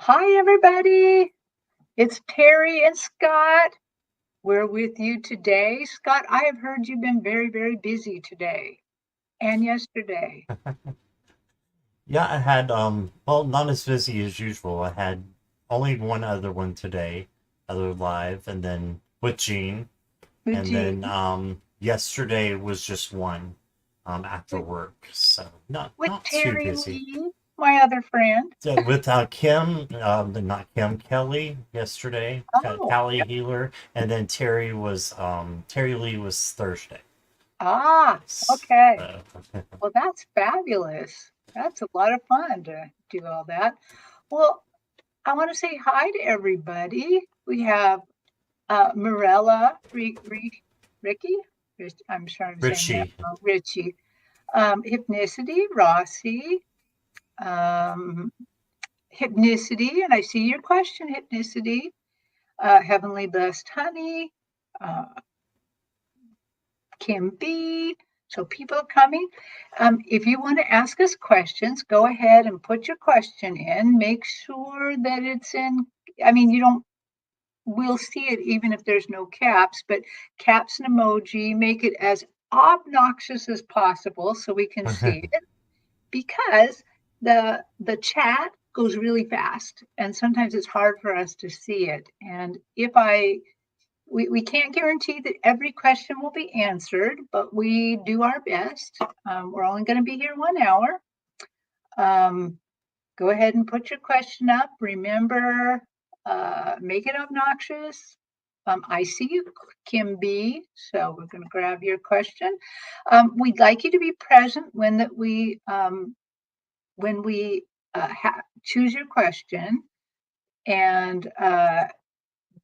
Hi, everybody. It's Terry and Scott. We're with you today. Scott, I have heard you've been very, very busy today and yesterday. Yeah, I had well, not as busy as usual. I had only one other one today, other live, and then with Gene, With and then Jean, yesterday was just one after with, work. So with not too Terry busy. Lee, my other friend. So with Kim, not Kim, Kelly yesterday, Oh, Callie Healer, and then Terry Lee was Thursday. ah, Yes. okay. Well, that's fabulous. That's a lot of fun to do all that. Well, I want to say hi to everybody. We have Mirella, Ricky. I'm sure I'm saying that Richie. wrong. Richie. Hypnicity, Rossi, um, Hypnicity, and I see your question, Hypnicity, Heavenly Blessed Honey, uh, Kim B. So people are coming. If you want to ask us questions, go ahead and put your question in. Make sure that it's in, I mean, you don't, we'll see it even if there's no caps, but caps and emoji, make it as obnoxious as possible so we can see it. Because the chat goes really fast and sometimes it's hard for us to see it. And if I we can't guarantee that every question will be answered, but we do our best. We're only going to be here 1 hour. um, Go ahead and put your question up. Remember, make it obnoxious. I see you, Kim B. So we're going to grab your question. We'd like you to be present when we choose your question, and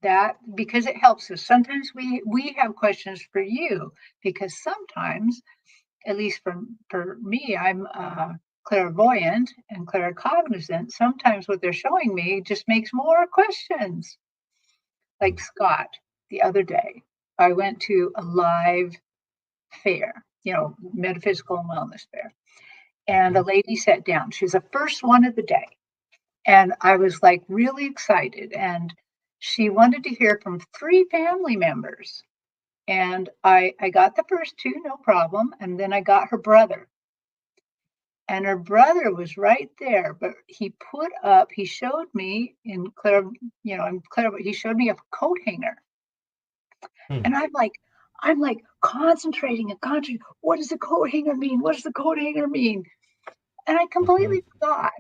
that because it helps us. Sometimes we have questions for you because sometimes, at least for me, I'm clairvoyant and claircognizant. Sometimes what they're showing me just makes more questions. Like Scott, the other day, I went to a live fair, metaphysical and wellness fair, and a lady sat down. She was the first one of the day. And I was like really excited. And she wanted to hear from three family members. And I got the first two, no problem. And then I got her brother. And her brother was right there, but he showed me he showed me a coat hanger. Hmm. And I'm like concentrating and concentrating. What does the coat hanger mean? What does the coat hanger mean? And I Mhm. completely forgot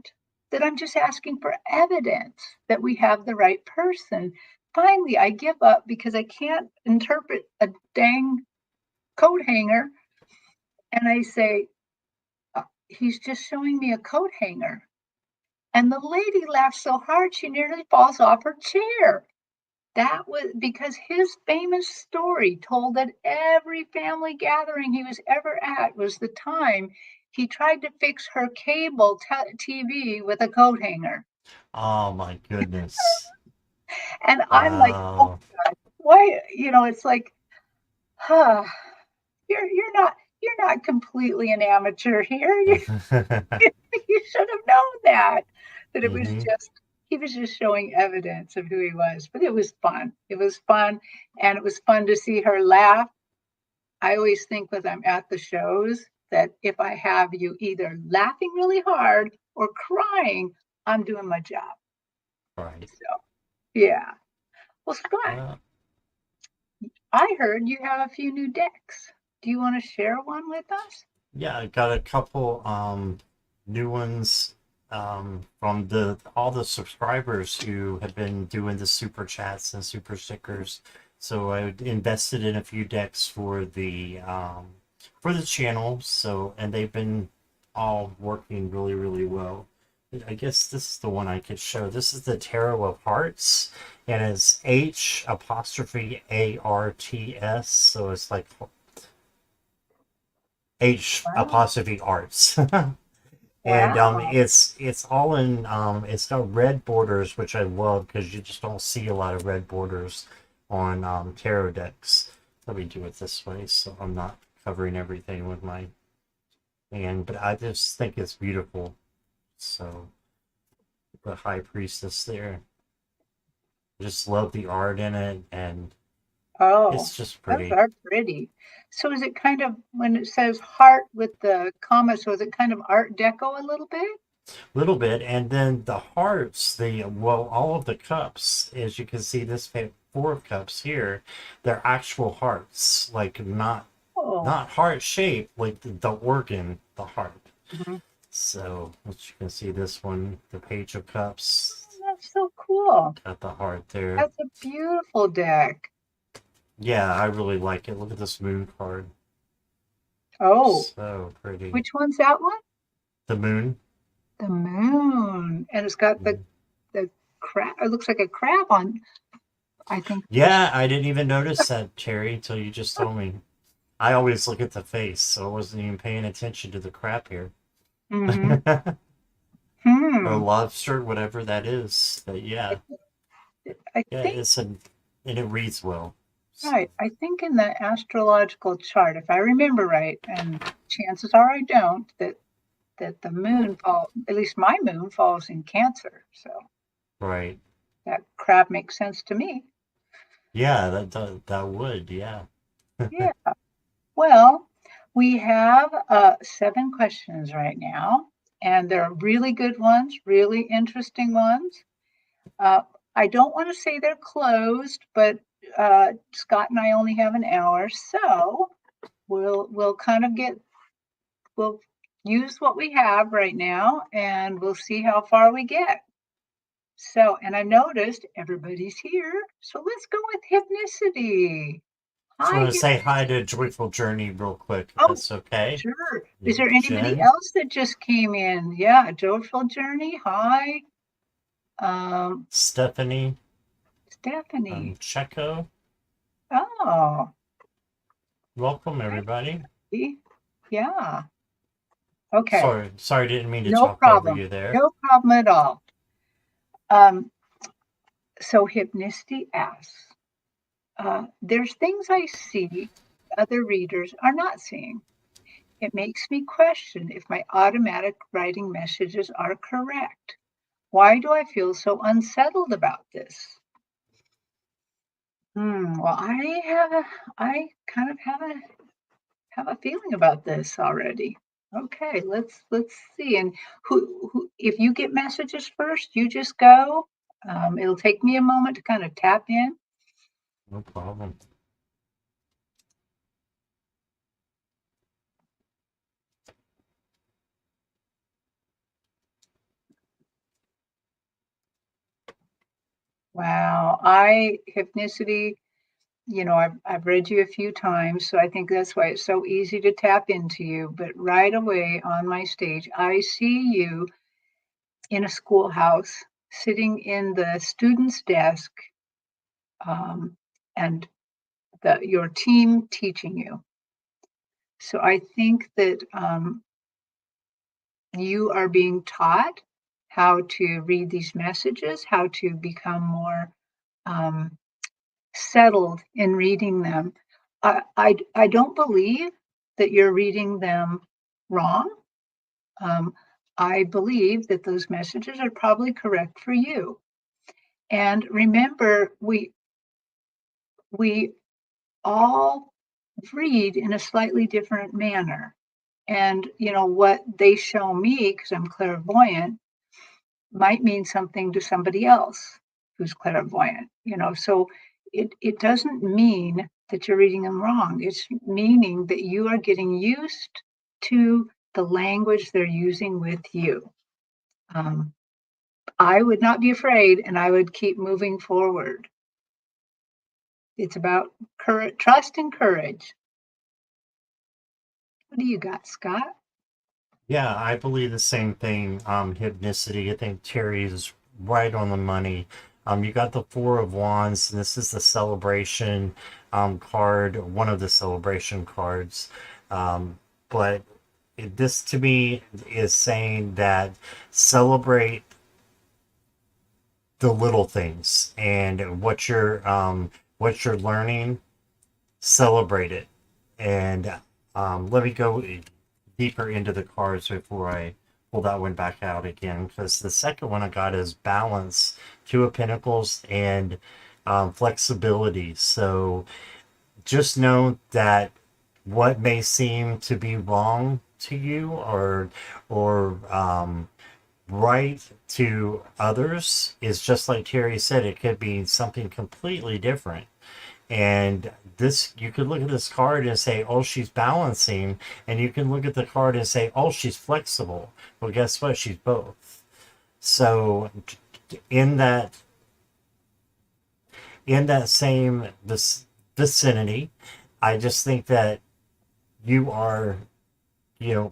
that I'm just asking for evidence that we have the right person. Finally, I give up because I can't interpret a dang coat hanger. And I say, he's just showing me a coat hanger. And the lady laughed so hard she nearly falls off her chair. That was because his famous story told that every family gathering he was ever at was the time he tried to fix her cable TV with a coat hanger. Oh my goodness. And I'm like, oh, Wow. why? It's like, huh, you're not completely an amateur here. You should have known that it was Hmm. just he was just showing evidence of who he was. But it was fun. It was fun, and it was fun to see her laugh. I always think when I'm at the shows that if I have you either laughing really hard or crying, I'm doing my job. Right. So yeah. Well, Scott, Well, I heard you have a few new decks. Do you want to share one with us? yeah, I got a couple new ones from the all the subscribers who have been doing the super chats and super stickers. So I invested in a few decks for the channel. So and they've been all working really really well. I guess this is the one I could show. This is the Tarot of Hearts, and it's H apostrophe ARTS. So it's like H Wow. apostrophe arts. And Wow. it's all in it's got red borders, which I love because you just don't see a lot of red borders on tarot decks. Let me do it this way so I'm not covering everything with my hand, but I just think it's beautiful. So the High Priestess there. Just love the art in it, and Oh, it's just those pretty. are pretty. So is it kind of, when it says heart with the comma, so is it kind of Art Deco a little bit? Little bit, and then the hearts, the well, all of the cups, as you can see, this four of cups here, they're actual hearts, like Oh, not heart shaped, like the organ, the heart. mhm. So, as you can see, this one, the Page of Cups, That's so cool. got the heart there. That's a beautiful deck. Yeah, I really like it. Look at this moon card. Oh, So pretty. which one's that one? The moon. The moon. And it's got the crab. It looks like a crab on, I think. Yeah, I didn't even notice that, Terry, until you just told me. I always look at the face, so I wasn't even paying attention to the crap here. Mm-hmm. Or Hmm. lobster, whatever that is. But yeah, I yeah, think, and it reads well. right. So, I think in the astrological chart, if I remember right, and chances are I don't, that the moon fall, at least my moon falls in Cancer. So right. that crab makes sense to me. Yeah, that would, yeah. Yeah. Well, we have 7 questions right now, and they're really good ones, really interesting ones. Uh, I don't want to say they're closed, but Scott and I only have an hour, so we'll kind of we'll use what we have right now, and we'll see how far we get. So, and I noticed everybody's here, so let's go with hypnicity. Just Hi, want to say hi to Joyful Journey real quick, if oh, that's okay. sure. Is there anybody Jen, else that just came in? Yeah, Joyful Journey. Hi. Um, Stephanie, Stephanie. Checo. Oh, Welcome, everybody. see? Yeah. Okay. Sorry, didn't mean to No talk over problem. you there. No problem at all. Um, so Hypnicity asks, there's things I see other readers are not seeing. It makes me question if my automatic writing messages are correct. Why do I feel so unsettled about this? Well, I kind of have a feeling about this already. Okay, let's see. And who if you get messages first, you just go. It'll take me a moment to kind of tap in. No problem. Wow, I hypnicity, I've read you a few times, so I think that's why it's so easy to tap into you. But right away on my stage, I see you in a schoolhouse, sitting in the student's desk, um, and your team teaching you. So I think that you are being taught how to read these messages, how to become more um, settled in reading them. I don't believe that you're reading them wrong. Um, I believe that those messages are probably correct for you. And remember, we all read in a slightly different manner. And what they show me, because I'm clairvoyant, might mean something to somebody else who's clairvoyant. So it doesn't mean that you're reading them wrong. It's meaning that you are getting used to the language they're using with you. Um, I would not be afraid, and I would keep moving forward. It's about courage, trust and courage. What do you got, Scott? Yeah, I believe the same thing. Hypnicity. I think Terry is right on the money. You got the Four of Wands, and this is the celebration card, one of the celebration cards. But this to me is saying that celebrate the little things and what you're learning, celebrate it. And let me go deeper into the cards before I pull that one back out again because the second one I got is balance, two of pentacles, and flexibility. So just know that what may seem to be wrong to you or right to others is just like Terry said, it could be something completely different. And this, you could look at this card and say, oh, she's balancing. And you can look at the card and say, oh, she's flexible. Well, guess what? She's both. So in that same vicinity, I just think that you are,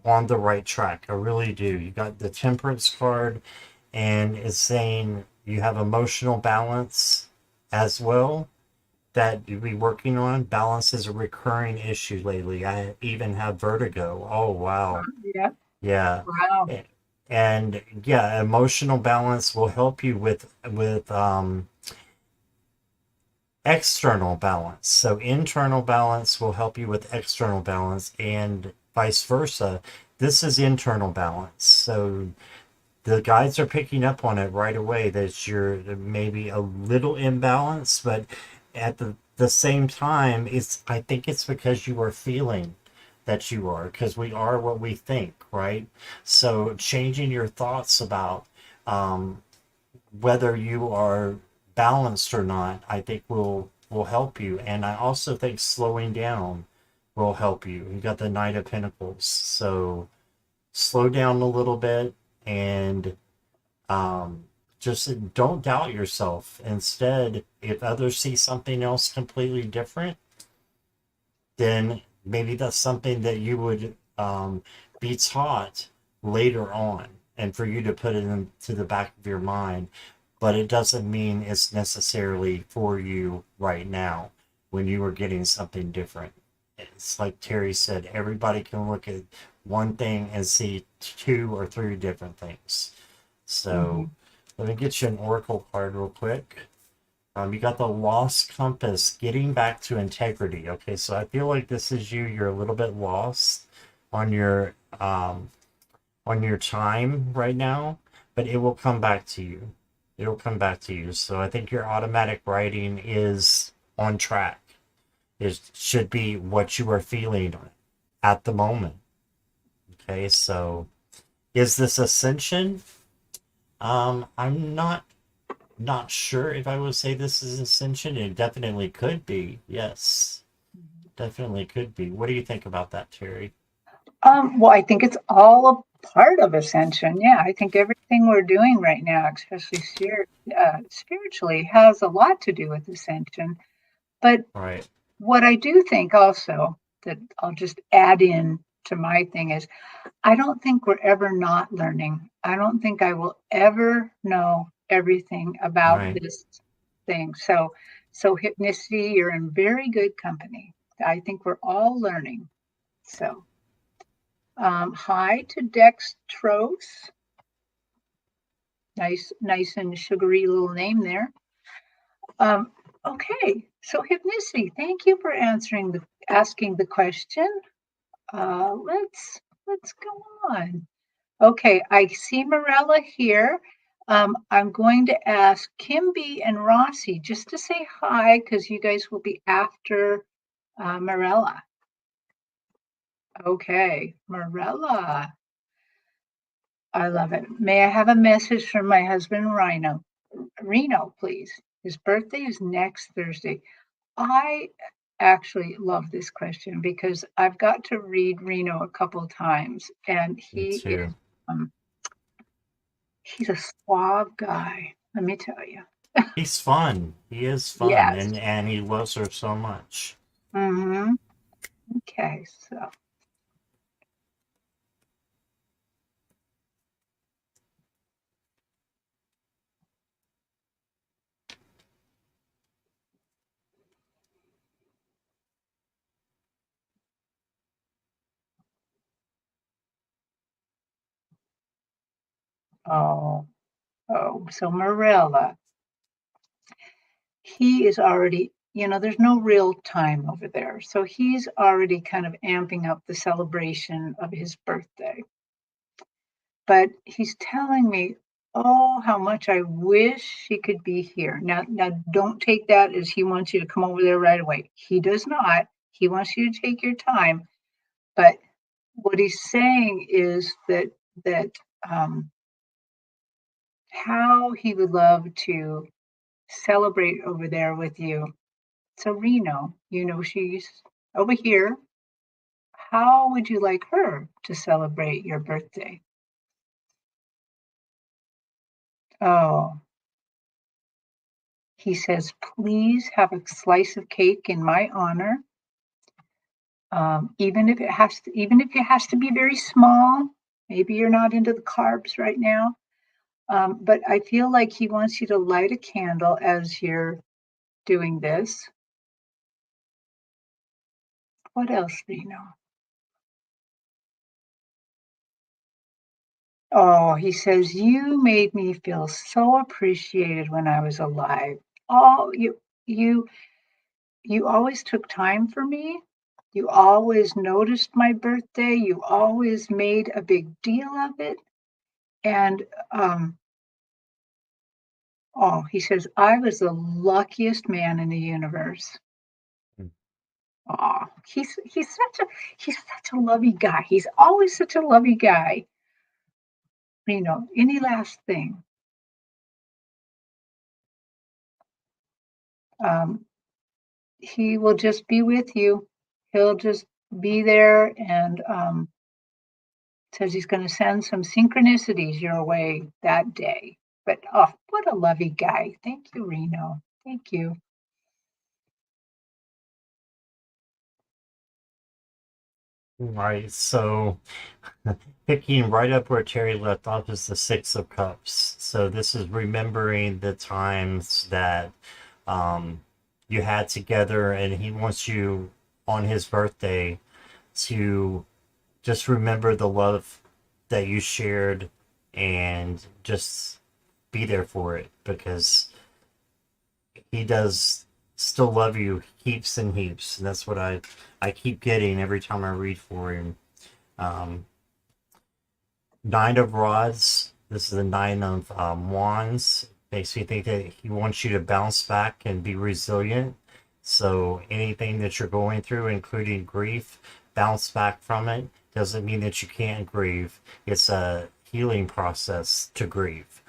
on the right track. I really do. You got the temperance card and it's saying you have emotional balance as well that you'll be working on. Balance is a recurring issue lately. I even have vertigo. Oh, wow. Yeah. Yeah. Wow. And yeah, emotional balance will help you with external balance. So internal balance will help you with external balance and vice versa. This is internal balance. So the guides are picking up on it right away that you're maybe a little imbalanced, but at the same time, I think it's because you are feeling that you are, because we are what we think, right? So changing your thoughts about um, whether you are balanced or not, I think will help you. And I also think slowing down will help you. You got the Knight of Pentacles, so slow down a little bit and um, just don't doubt yourself. Instead, if others see something else completely different, then maybe that's something that you would be taught later on and for you to put it into the back of your mind. But it doesn't mean it's necessarily for you right now when you are getting something different. It's like Terry said, everybody can look at one thing and see two or three different things. So Mhm. let me get you an oracle card real quick. You got the lost compass, getting back to integrity. Okay, so I feel like this is you. You're a little bit lost on your um, on your time right now, but it will come back to you. It'll come back to you. So I think your automatic writing is on track. It should be what you are feeling at the moment. Okay, so is this ascension? I'm not sure if I would say this is ascension. It definitely could be. Yes, definitely could be. What do you think about that, Terry? Well, I think it's all a part of ascension. Yeah, I think everything we're doing right now, especially spiritually, has a lot to do with ascension. But Right, what I do think also that I'll just add in to my thing is I don't think we're ever not learning. I don't think I will ever know everything about right. this thing. So hypnicity, you're in very good company. I think we're all learning. So hi to Dextrose. Nice and sugary little name there. Um, okay, so hypnicity. Thank you for asking the question. Let's go on. Okay, I see Morella here. I'm going to ask Kimby and Rossi just to say hi because you guys will be after Morella. Okay, Morella. I love it. May I have a message from my husband, Reno, please. His birthday is next Thursday. I actually love this question because I've got to read Reno a couple times, and Me too. um, he's a suave guy. Let me tell you. He's fun. He is fun, Yes. and he loves her so much. Mm-hmm. Okay. So, oh, so Marilla, he is already. There's no real time over there. So he's already kind of amping up the celebration of his birthday. but he's telling me, oh, how much I wish he could be here. Now, don't take that as he wants you to come over there right away. He does not. He wants you to take your time. But what he's saying is that um, how he would love to celebrate over there with you. So Reno, she's over here. How would you like her to celebrate your birthday? Oh, he says, please have a slice of cake in my honor. Even if it has to be very small. Maybe you're not into the carbs right now. But I feel like he wants you to light a candle as you're doing this. What else do you know? Oh, he says, you made me feel so appreciated when I was alive. Oh, you you always took time for me. You always noticed my birthday. You always made a big deal of it. And oh, he says, I was the luckiest man in the universe. Mm. Oh, he's such a lovey guy. He's always such a lovey guy. Any last thing? Um, he will just be with you. He'll just be there and says he's going to send some synchronicities your way that day. But oh, what a lovely guy. Thank you, Reno. Thank you. Right. So picking right up where Terry left off is the Six of Cups. So this is remembering the times that um, you had together, and he wants you on his birthday to just remember the love that you shared and just be there for it because he does still love you heaps and heaps. And that's what I keep getting every time I read for him. Um, Nine of Rods. This is the Nine of Wands. Makes me think that he wants you to bounce back and be resilient. So anything that you're going through, including grief, bounce back from it. Doesn't mean that you can't grieve. It's a healing process to grieve.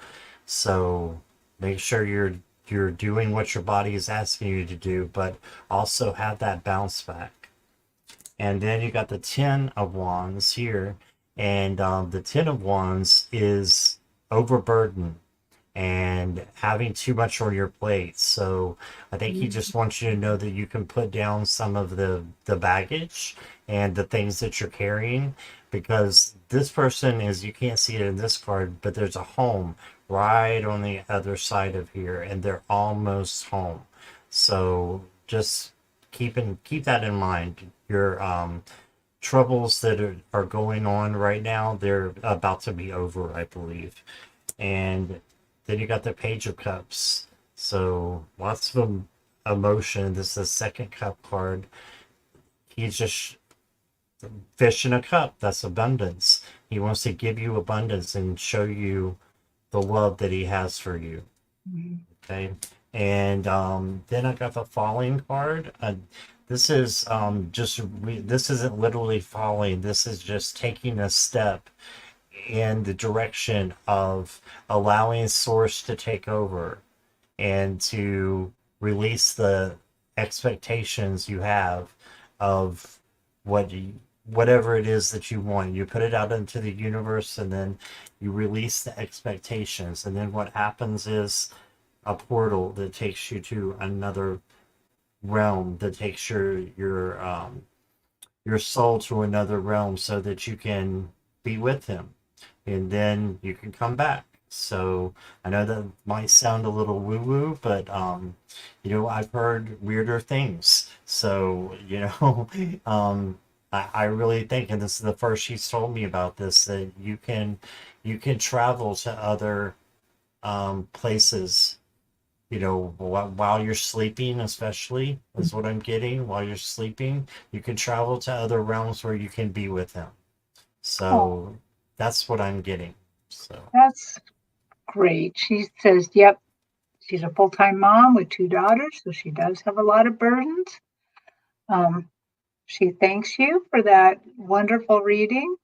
So make sure you're doing what your body is asking you to do, but also have that bounce back. And then you got the Ten of Wands here, and the Ten of Wands is overburden and having too much on your plate. So I think he just wants you to know that you can put down some of the baggage and the things that you're carrying because this person is, you can't see it in this card, but there's a home right on the other side of here and they're almost home. So just keep that in mind. Your troubles that are going on right now, they're about to be over, I believe. And then you got the Page of Cups. So lots of emotion. This is the second cup card. He's just fish in a cup. That's abundance. He wants to give you abundance and show you the love that he has for you. Mhm. Okay. And then I got the falling card. This is this isn't literally falling. This is just taking a step in the direction of allowing source to take over and to release the expectations you have of whatever it is that you want. You put it out into the universe and then you release the expectations. And then what happens is a portal that takes you to another realm that takes your soul to another realm so that you can be with him and then you can come back. So I know that might sound a little woo woo, but I've heard weirder things. So, I really think, and this is the first she's told me about this, that you can travel to other places, while you're sleeping, especially is what I'm getting. While you're sleeping, you can travel to other realms where you can be with him. Oh, So that's what I'm getting. So That's great. She says, yep, she's a full-time mom with 2 daughters, so she does have a lot of burdens. Um, she thanks you for that wonderful reading.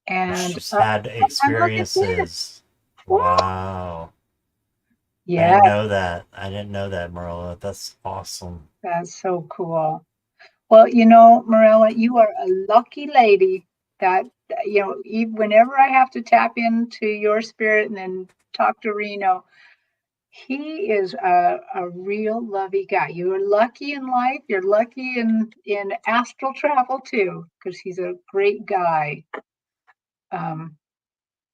And she's had and look at this. experiences. Woo! Wow. I Yeah, didn't know that. I didn't know that, Marilla. That's awesome. that's so cool. Well, Marilla, you are a lucky lady that, whenever I have to tap into your spirit and then talk to Reno, he is a real lovey guy. You're lucky in life. You're lucky in astral travel too, because he's a great guy. Um,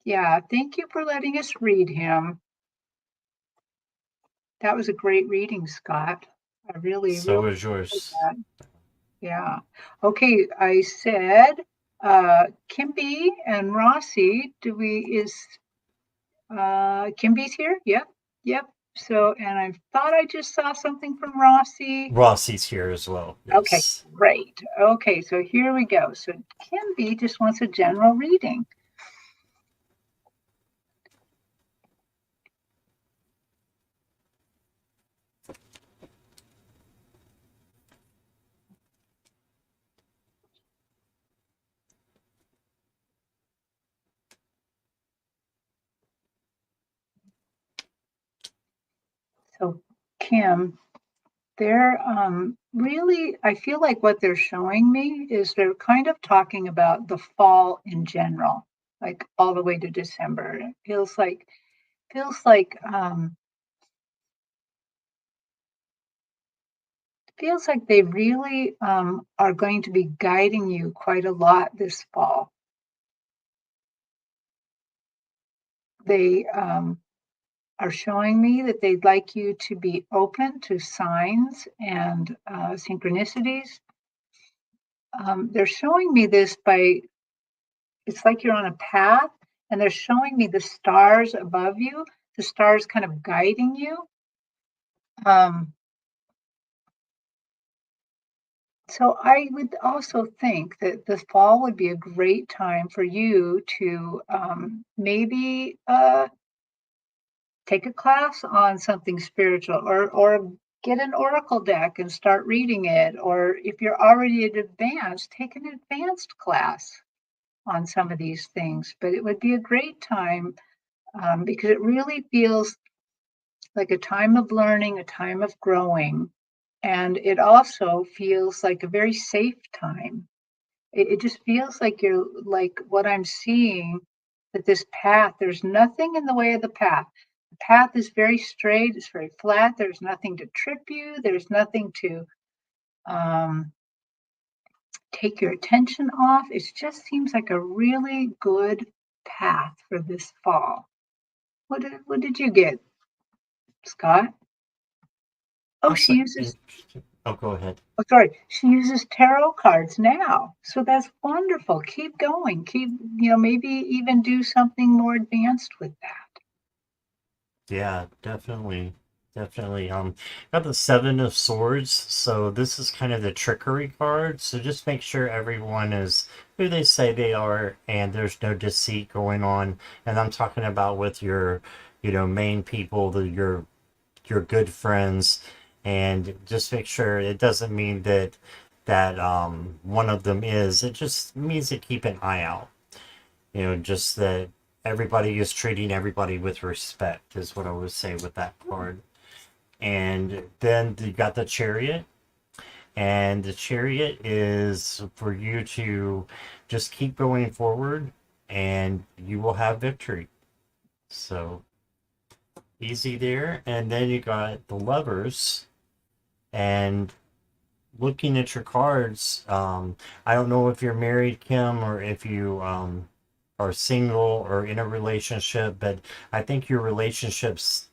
yeah, thank you for letting us read him. That was a great reading, Scott. I really, So really is enjoyed yours. that. Yeah. Okay, I said Kimby and Rossi. Is Kimby's here? Yep. Yep. So, and I thought I just saw something from Rossi. Rossi's here as well. Okay, Yes. great. Okay, so here we go. So Kimby just wants a general reading. So Kim, they're really, I feel like what they're showing me is they're kind of talking about the fall in general, like all the way to December. It feels like they really are going to be guiding you quite a lot this fall. They are showing me that they'd like you to be open to signs and synchronicities. They're showing me this by, it's like you're on a path and they're showing me the stars above you, the stars kind of guiding you. Um, so I would also think that the fall would be a great time for you to maybe take a class on something spiritual or get an oracle deck and start reading it, or if you're already advanced, take an advanced class on some of these things. But it would be a great time because it really feels like a time of learning, a time of growing, and it also feels like a very safe time. It just feels like you're like what I'm seeing, that this path, there's nothing in the way of the path. The path is very straight, it's very flat. There's nothing to trip you, there's nothing to um, take your attention off. It just seems like a really good path for this fall. What did you get, Scott? Oh, she Also uses, interesting. Oh, go ahead. oh, sorry, she uses tarot cards now. So that's wonderful. Keep going. Maybe even do something more advanced with that. Yeah, definitely. Definitely. Got the Seven of Swords, so this is kind of the trickery card. So just make sure everyone is who they say they are and there's no deceit going on. And I'm talking about with your, main people, your good friends, and just make sure it doesn't mean that one of them is. It just means to keep an eye out. Just that everybody is treating everybody with respect is what I would say with that card. And then you got the Chariot, and the Chariot is for you to just keep going forward and you will have victory. So easy there. And then you got the Lovers, and looking at your cards, I don't know if you're married, Kim, or if you are single or in a relationship, but I think your relationship's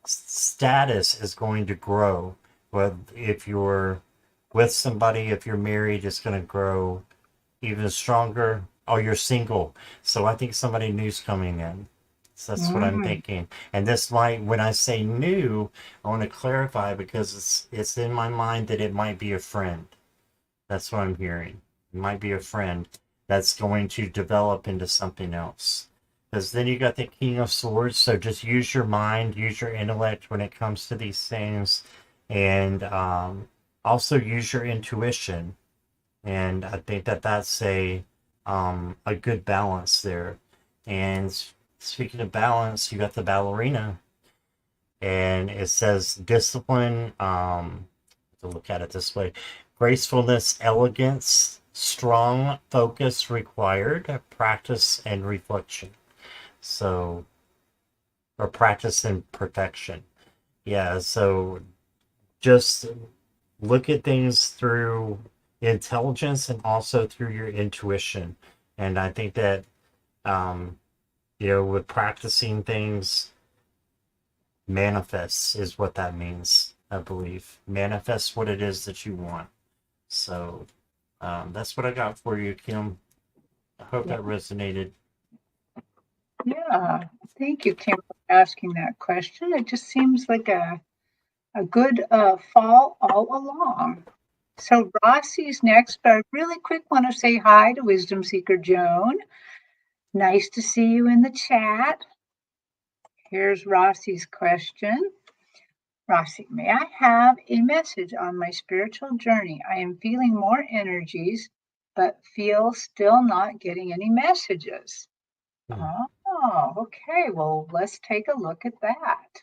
status is going to grow. But if you're with somebody, if you're married, it's going to grow even stronger. Oh, you're single. So I think somebody new's coming in. So that's what I'm Mm, thinking. And this might, when I say new, I want to clarify because it's in my mind that it might be a friend. That's what I'm hearing. It might be a friend. that's going to develop into something else. Because then you got the King of Swords, so just use your mind, use your intellect when it comes to these things, and also use your intuition. And I think that that's a good balance there. And speaking of balance, you got the ballerina, and it says discipline. To look at it this way: gracefulness, elegance, strong focus required, practice and reflection. So, or practice and perfection. Yeah. So just look at things through intelligence and also through your intuition. And I think that, um, with practicing things, manifests is what that means, I believe. Manifest what it is that you want. So that's what I got for you, Kim. I hope Yeah. that resonated. Yeah. Thank you, Kim, for asking that question. It just seems like a good fall all along. So Rossi's next, but I really quick want to say hi to Wisdom Seeker Joan. Nice to see you in the chat. Here's Rossi's question. Rossi, may I have a message on my spiritual journey? I am feeling more energies, but feel still not getting any messages. Hmm. Oh, okay. Well, let's take a look at that.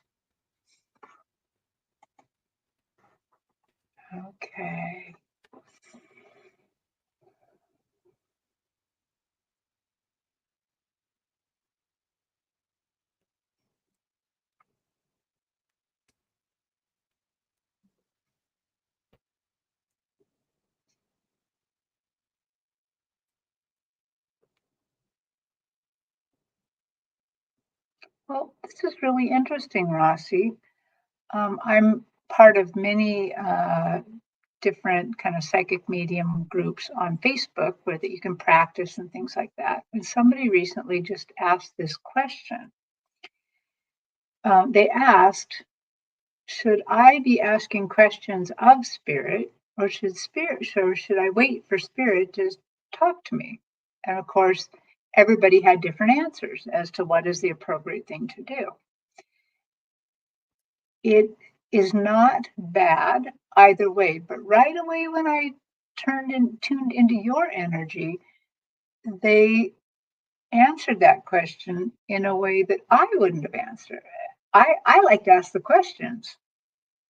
Okay. Well, this is really interesting, Rossi. I'm part of many different kind of psychic medium groups on Facebook where that you can practice and things like that. And somebody recently just asked this question. They asked, should I be asking questions of spirit, or should I wait for spirit to talk to me? And of course, everybody had different answers as to what is the appropriate thing to do. It is not bad either way, but right away when I tuned into your energy, they answered that question in a way that I wouldn't have answered it. I like to ask the questions.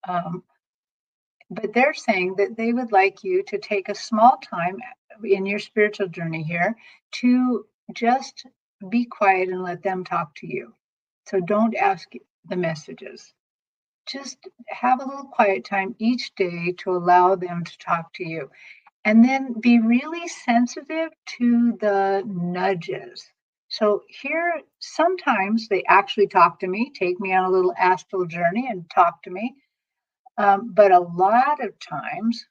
Um, but they're saying that they would like you to take a small time in your spiritual journey here to just be quiet and let them talk to you. So don't ask the messages. Just have a little quiet time each day to allow them to talk to you. And then be really sensitive to the nudges. So here, sometimes they actually talk to me, take me on a little astral journey and talk to me. But a lot of times,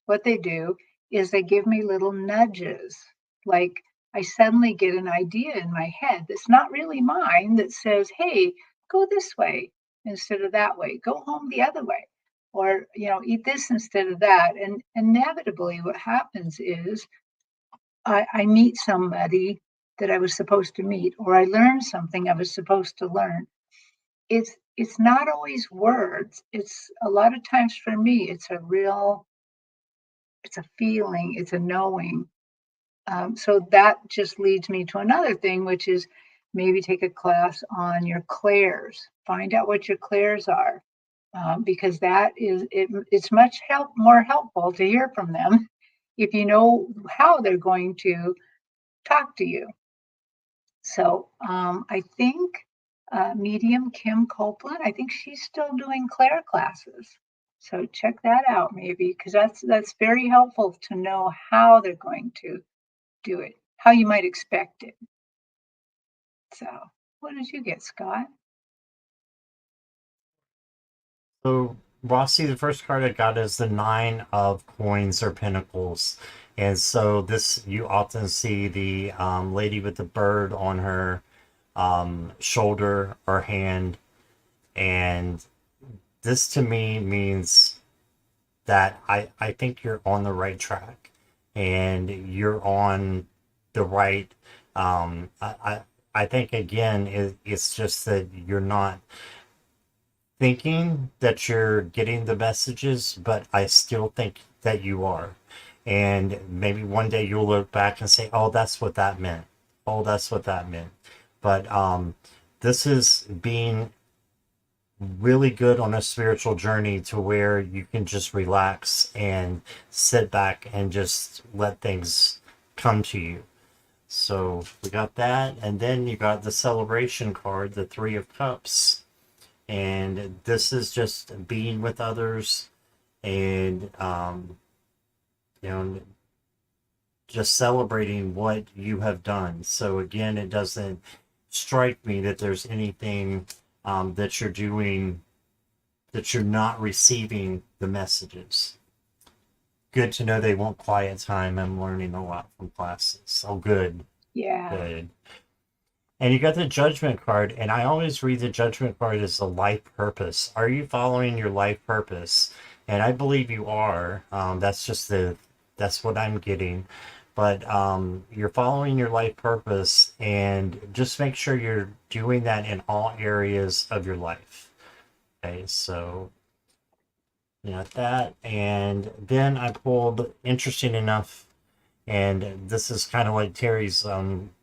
what they do is they give me little nudges. Like I suddenly get an idea in my head that's not really mine that says, hey, go this way instead of that way, go home the other way, or, eat this instead of that. And inevitably, what happens is I meet somebody that I was supposed to meet, or I learn something I was supposed to learn. It's not always words. It's a lot of times for me, it's a feeling, it's a knowing. So that just leads me to another thing, which is maybe take a class on your clairs. Find out what your clairs are, because it's much more helpful to hear from them if you know how they're going to talk to you. So I think medium Kim Copeland, I think she's still doing Claire classes. So check that out maybe, because that's very helpful to know how they're going to do it, how you might expect it. So what did you get, Scott? So, Rossi, the first card I got is the Nine of Coins or Pentacles. And so, this, you often see the lady with the bird on her shoulder or hand. And this to me means that I think you're on the right track and you're on the right. I think again, it's just that you're not thinking that you're getting the messages, but I still think that you are. And maybe one day you'll look back and say, "Oh, that's what that meant. Oh, that's what that meant." But this is being really good on a spiritual journey to where you can just relax and sit back and just let things come to you. So we got that, and then you got the celebration card, the Three of Cups, and this is just being with others and you know just celebrating what you have done. So again, it doesn't strike me that there's anything that you're doing that you're not receiving the messages. Good to know they want quiet time. I'm learning a lot from classes. Oh, good, Yeah. good. And you got the judgment card, and I always read the judgment card as the life purpose. Are you following your life purpose? And I believe you are. That's what I'm getting. But you're following your life purpose, and just make sure you're doing that in all areas of your life. Okay, so you know that, and then I pulled interesting enough, and this is kind of like Terry's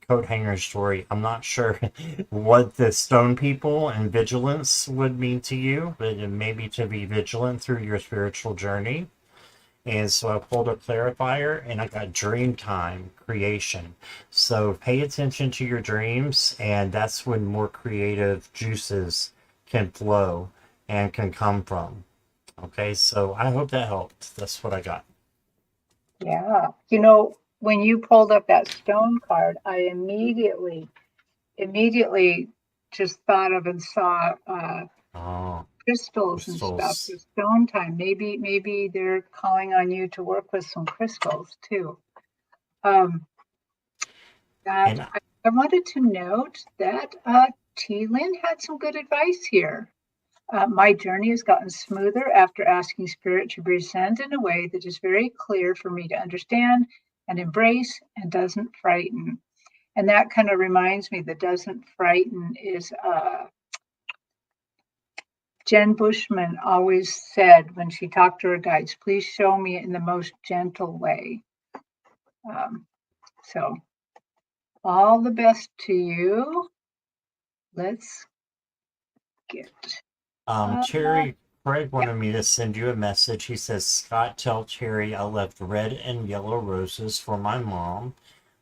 coat hanger story. I'm not sure what the stone people and vigilance would mean to you, but maybe to be vigilant through your spiritual journey. And so I pulled a clarifier and I got dream time creation. So pay attention to your dreams, and that's when more creative juices can flow and can come from. Okay, so I hope that helped. That's what I got. Yeah. When you pulled up that stone card, I immediately just thought of and saw Oh, crystals and stuff crystals. with stone time. Maybe they're calling on you to work with some crystals too. Um, that And I wanted to note that T. Lynn had some good advice here. My journey has gotten smoother after asking Spirit to present in a way that is very clear for me to understand and embrace and doesn't frighten. And that kind of reminds me that doesn't frighten is Jen Bushman always said when she talked to her guides, please show me in the most gentle way. Um, so, all the best to you. Let's get, uh, Cherry Craig yeah. wanted me to send you a message. He says, Scott, tell Cherry I left red and yellow roses for my mom,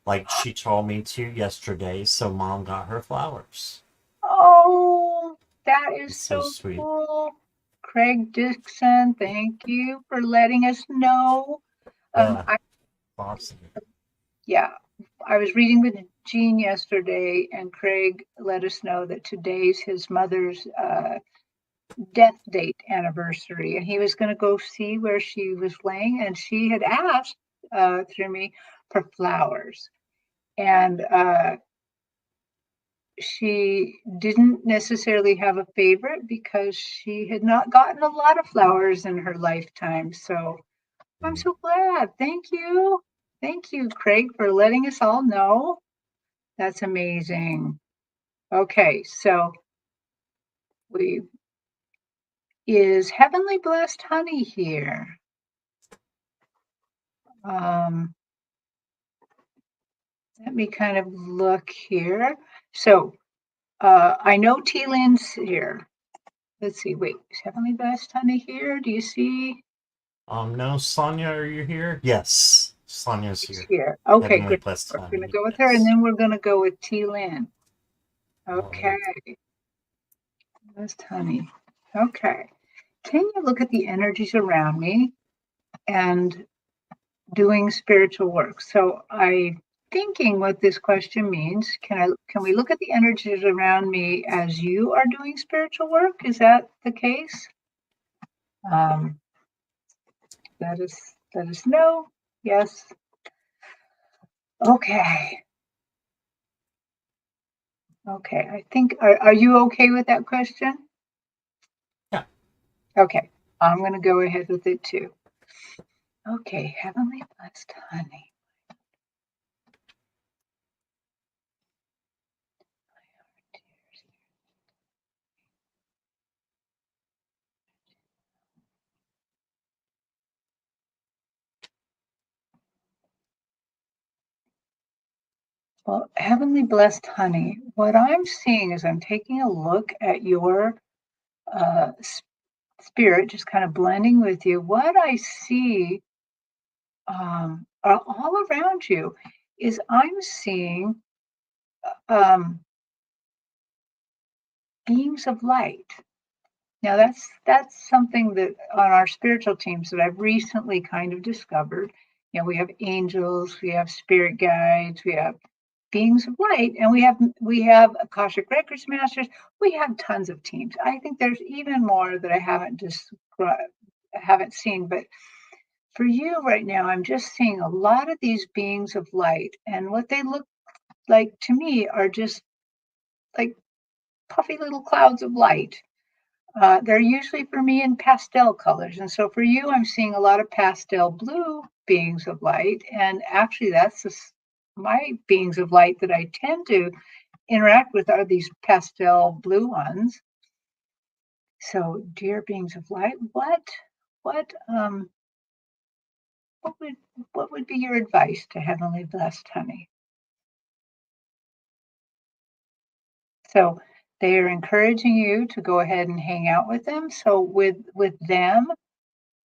like she told me to yesterday, so mom got her flowers. Oh, that is It's so so sweet. cool. Craig Dixon, thank you for letting us know. Yeah, I awesome. Yeah, I was reading with Jean yesterday, and Craig let us know that today's his mother's death date anniversary, and he was going to go see where she was laying, and she had asked through me for flowers, and she didn't necessarily have a favorite because she had not gotten a lot of flowers in her lifetime. So I'm Mm. so glad. Thank you. Thank you, Craig, for letting us all know. That's amazing. Okay, so we is Heavenly Blessed Honey here. Um, Let me kind of look here. So I know T Lynn's here. Let's see, wait, is Heavenly Blessed Honey here? Do you see No, Sonia, are you here? Yes, Sonia's she's here. here? Okay, Heavenly great. blessed We're gonna honey. go with her and Yes. then we're gonna go with T Lynn. All Okay, right. Blessed Honey. Okay. Can you look at the energies around me and doing spiritual work? So I thinking what this question means. Can we look at the energies around me as you are doing spiritual work? Is that the case? Um, that is no. Yes. Okay. Okay. I think are you okay with that question? Yeah. Okay. I'm gonna go ahead with it too. Okay, Heavenly Blessed Honey. Well, heavenly blessed honey, what I'm seeing is I'm taking a look at your uh, s- spirit, just kind of blending with you. What I see all around you is I'm seeing um, beings of light. Now that's something that on our spiritual teams that I've recently kind of discovered. You know, we have angels, we have spirit guides, we have beings of light, and we have Akashic Records masters. We have tons of teams. I think there's even more that I haven't described, haven't seen, but for you right now, I'm just seeing a lot of these beings of light, and what they look like to me are just like puffy little clouds of light. They're usually for me in pastel colors. And so for you, I'm seeing a lot of pastel blue beings of light. And actually, my beings of light that I tend to interact with are these pastel blue ones. So, dear beings of light, what, um, what would, what would be your advice to heavenly blessed honey? So, they are encouraging you to go ahead and hang out with them. So, with them,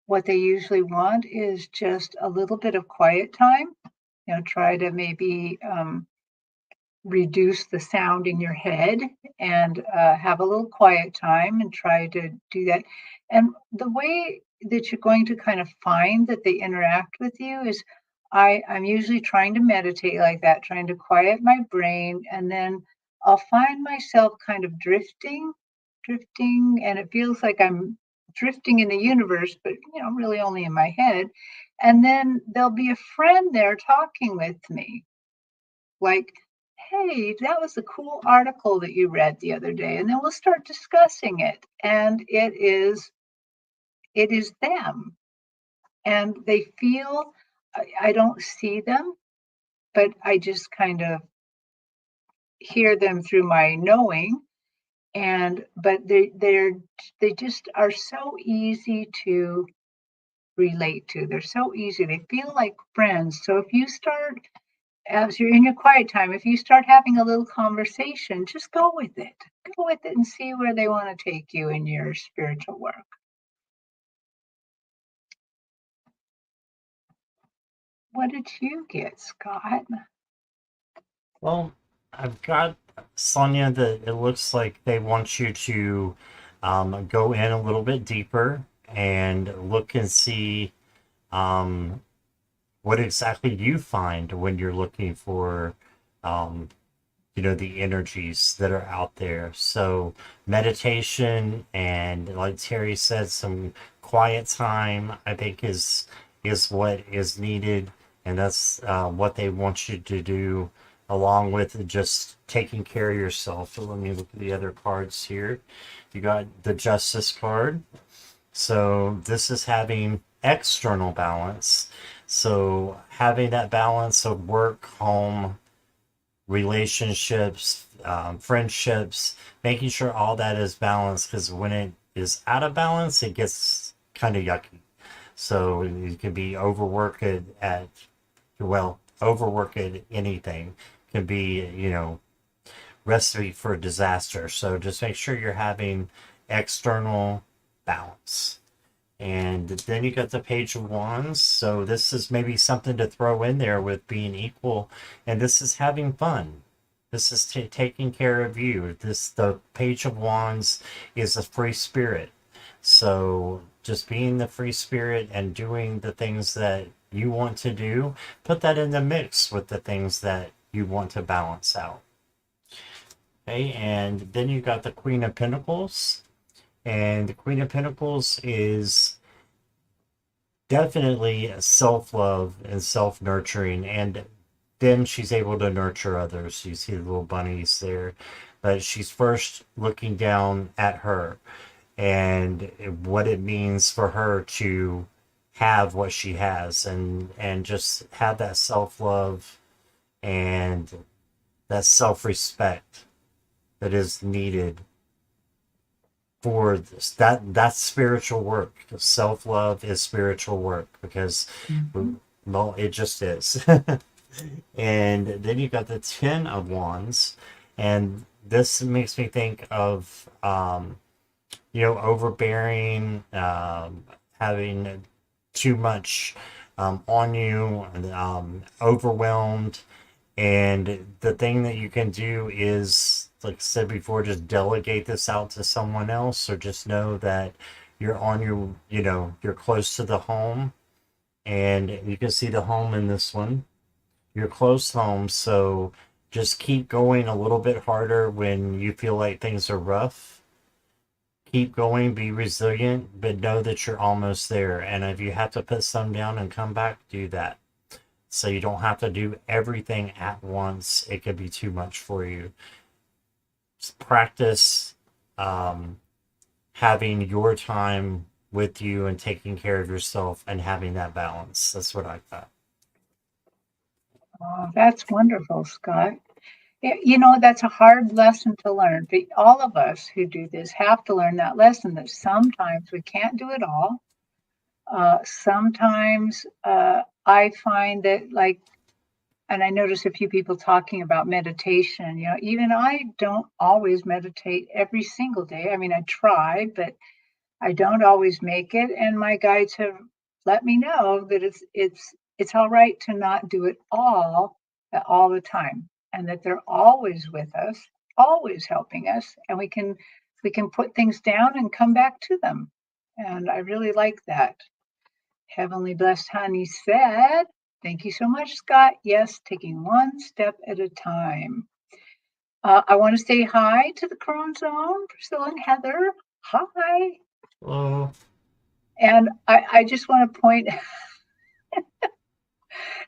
what they usually want is just a little bit of quiet time. You know, try to maybe reduce the sound in your head and have a little quiet time and try to do that. And the way that you're going to kind of find that they interact with you is I'm usually trying to meditate like that, trying to quiet my brain, and then I'll find myself kind of drifting, and it feels like I'm drifting in the universe, but really only in my head. And then there'll be a friend there talking with me, like, "Hey, that was a cool article that you read the other day." And then we'll start discussing it. And it is them. And they feel I don't see them, but I just kind of hear them through my knowing. And but they just are so easy to relate to. They're so easy. They feel like friends. So if you start as you're in your quiet time, if you start having a little conversation, just go with it. Go with it and see where they want to take you in your spiritual work. What did you get, Scott? Well, I've got Sonia that it looks like they want you to go in a little bit deeper and look and see um, what exactly you find when you're looking for um, the energies that are out there. So meditation and, like Terry said, some quiet time, I think is what is needed, and that's what they want you to do, along with just taking care of yourself. So let me look at the other cards here. You got the Justice card. So this is having external balance. So having that balance of work, home, relationships, friendships, making sure all that is balanced, because when it is out of balance, it gets kind of yucky. So you can be overworked at, well, overworked at anything can be, recipe for disaster. So just make sure you're having external balance. And then you got the Page of Wands. So this is maybe something to throw in there with being equal. And this is having fun. This is taking care of you. The Page of Wands is a free spirit. So just being the free spirit and doing the things that you want to do, put that in the mix with the things that you want to balance out. Okay, and then you got the Queen of Pentacles. And the Queen of Pentacles is definitely self love and self nurturing, and then she's able to nurture others. You see the little bunnies there, but she's first looking down at her and what it means for her to have what she has, and just have that self love and that self respect that is needed for this. That's spiritual work. Self love is spiritual work because, Mhm. well, it just is. And then you got the Ten of Wands, and this makes me think of overbearing, having too much on you, overwhelmed. And the thing that you can do is, like I said before, just delegate this out to someone else, or just know that you're on your, you're close to the home, and you can see the home in this one. You're close home, so just keep going a little bit harder when you feel like things are rough. Keep going, be resilient, but know that you're almost there. And if you have to put some down and come back, do that. So you don't have to do everything at once. It could be too much for you. Just practice um, having your time with you and taking care of yourself and having that balance. That's what I thought. Oh, that's wonderful, Scott. That's a hard lesson to learn. But all of us who do this have to learn that lesson that sometimes we can't do it all. Sometimes I find that, like, and I notice a few people talking about meditation. Even I don't always meditate every single day. I mean, I try, but I don't always make it. And my guides have let me know that it's all right to not do it all the time, and that they're always with us, always helping us, and we can put things down and come back to them. And I really like that. Heavenly Blessed Honey said, "Thank you so much, Scott. Yes, taking one step at a time." I want to say hi to the Crone Zone, Priscilla and Heather. Hi. Well, And I just want to point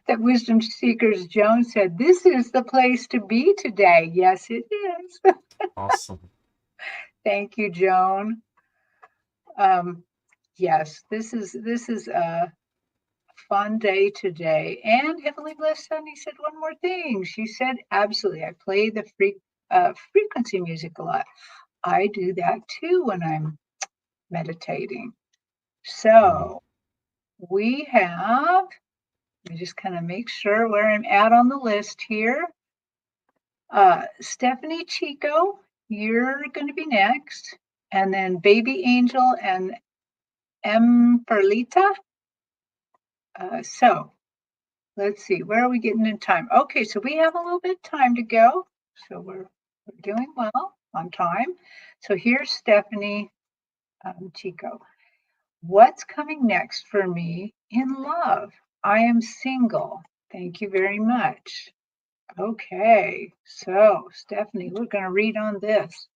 that Wisdom Seekers Joan said, "This is the place to be today." Yes, it is. awesome. Thank you, Joan. Um, yes, this is a fun day today. And Heavenly Blessed Sunny said one more thing. She said, "Absolutely, I play the frequency music a lot. I do that too when I'm meditating." Mm. So we have. Let me just kind of make sure where I'm at on the list here. Stephanie Chico, you're going to be next. And then Baby Angel and M. Perlita. So let's see, where are we getting in time? Okay, so we have a little bit of time to go. So we're doing well on time. So here's Stephanie Chico. What's coming next for me in love? I am single. Thank you very much. Okay, so Stephanie, we're going to read on this.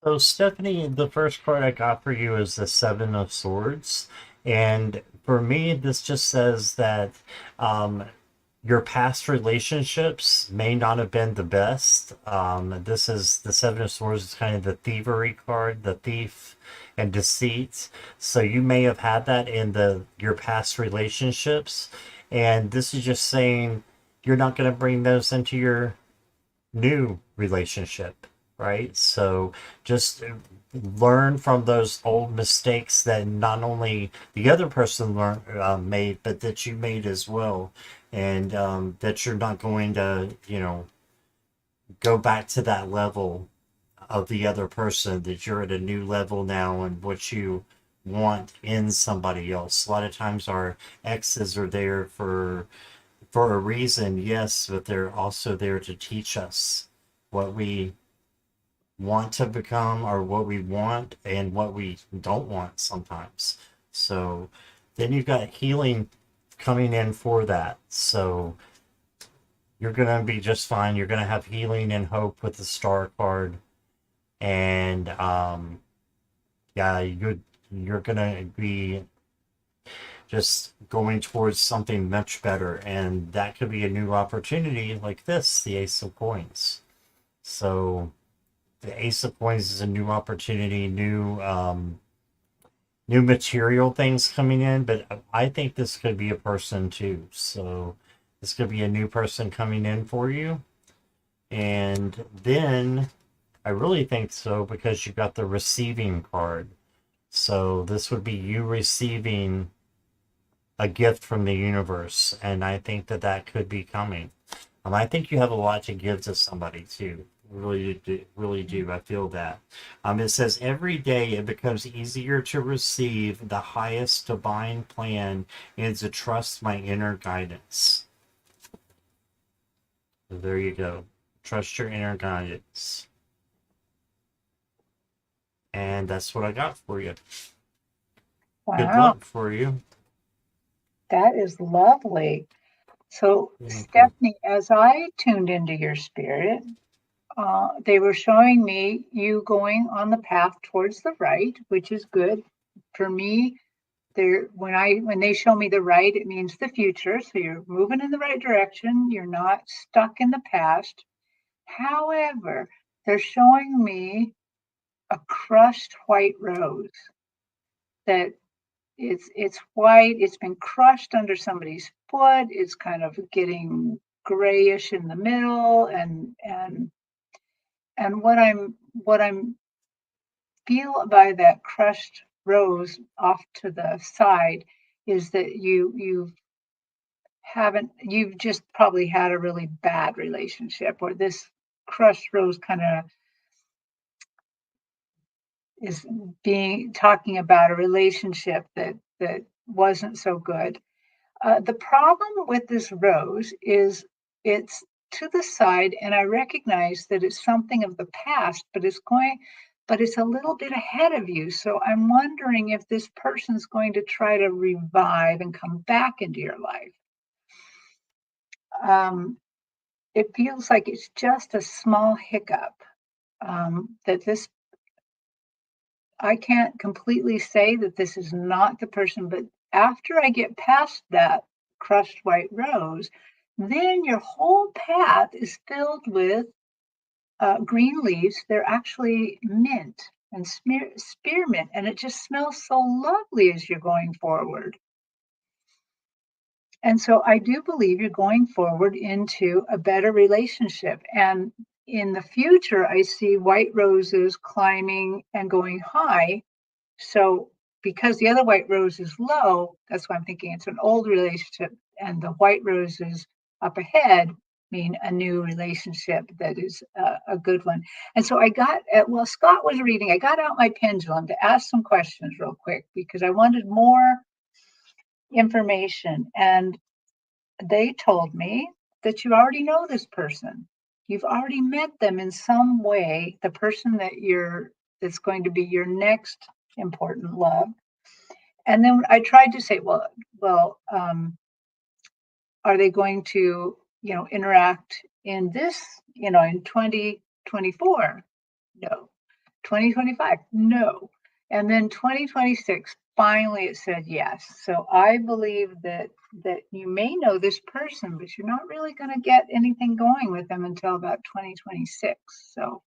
So, Stephanie, the first card I got for you is the Seven of Swords. And for me, this just says that um, your past relationships may not have been the best. This is the Seven of Swords is kind of the thievery card, the thief and deceit. So you may have had that in your past relationships. And this is just saying you're not going to bring those into your new relationship, right? So just learn from those old mistakes that not only the other person made, but that you made as well, and that you're not going to, go back to that level of the other person. That you're at a new level now, and what you want in somebody else. A lot of times, our exes are there for a reason, yes, but they're also there to teach us what we want to become, or what we want and what we don't want sometimes. So then you've got healing coming in for that. So you're going to be just fine. You're going to have healing and hope with the star card. And yeah, you're going to be just going towards something much better. And that could be a new opportunity like this, the Ace of Coins. So the Ace of Coins is a new opportunity, new material things coming in, but I think this could be a person too. So this could be a new person coming in for you. And then I really think so because you got the receiving card. So this would be you receiving a gift from the universe, and I think that that could be coming. I think you have a lot to give to somebody too. Really do. I feel that. It says every day it becomes easier to receive the highest divine plan and to trust my inner guidance. So there you go. Trust your inner guidance. And that's what I got for you. Good Wow, luck for you. that is lovely. So, Okay. Stephanie, as I tuned into your spirit, they were showing me you going on the path towards the right, which is good. For me, when they show me the right, it means the future. So you're moving in the right direction. You're not stuck in the past. However, they're showing me a crushed white rose that it's white. It's been crushed under somebody's foot. It's kind of getting grayish in the middle, and what I'm feel by that crushed rose off to the side is that you've just probably had a really bad relationship, or this crushed rose kind of is being talking about a relationship that wasn't so good. The problem with this rose is it's to the side, and I recognize that it's something of the past, but it's a little bit ahead of you. So I'm wondering if this person's going to try to revive and come back into your life. Um, it feels like it's just a small hiccup that this I can't completely say that this is not the person, but after I get past that crushed white rose, then your whole path is filled with green leaves. They're actually mint and spearmint, and it just smells so lovely as you're going forward. And so I do believe you're going forward into a better relationship. And in the future, I see white roses climbing and going high. So because the other white rose is low, that's why I'm thinking it's an old relationship, and the white roses up ahead mean a new relationship that is a good one. And so while Scott was reading, I got out my pendulum to ask some questions real quick because I wanted more information. And they told me that you already know this person. You've already met them in some way, the person that's going to be your next important love. And then I tried to say, are they going to, interact in this, in 2024? No. 2025? No. And then 2026, finally it said yes. So I believe that you may know this person, but you're not really going to get anything going with them until about 2026. So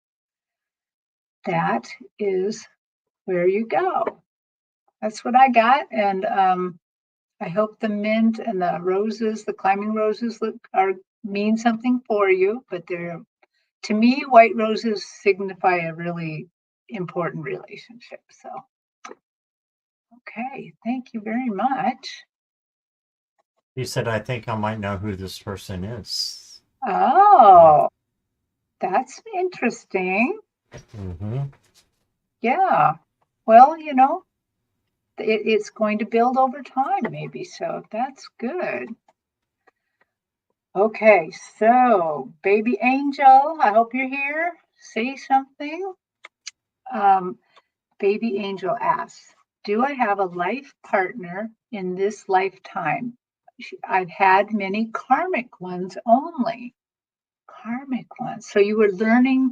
that is where you go. That's what I got. And I hope the mint and the roses, the climbing roses, mean something for you. But to me, white roses signify a really important relationship. So, okay, thank you very much. You said I think I might know who this person is. Yeah. Oh, that's interesting. Mm-hmm. Yeah. Well, it's going to build over time, maybe. So that's good. Okay, so baby angel, I hope you're here. Say something. Um, baby angel asks, do I have a life partner in this lifetime? I've had many karmic ones only. Karmic ones. So you were in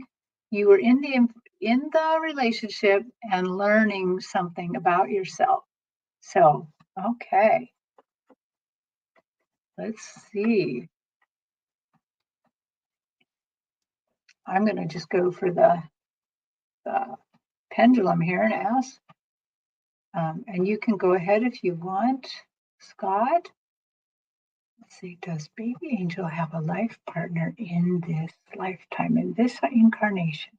the relationship and learning something about yourself. So, okay. Let's see. I'm going to just go for the pendulum here and ask. And you can go ahead if you want, Scott. Let's see, does baby angel have a life partner in this lifetime, in this incarnation?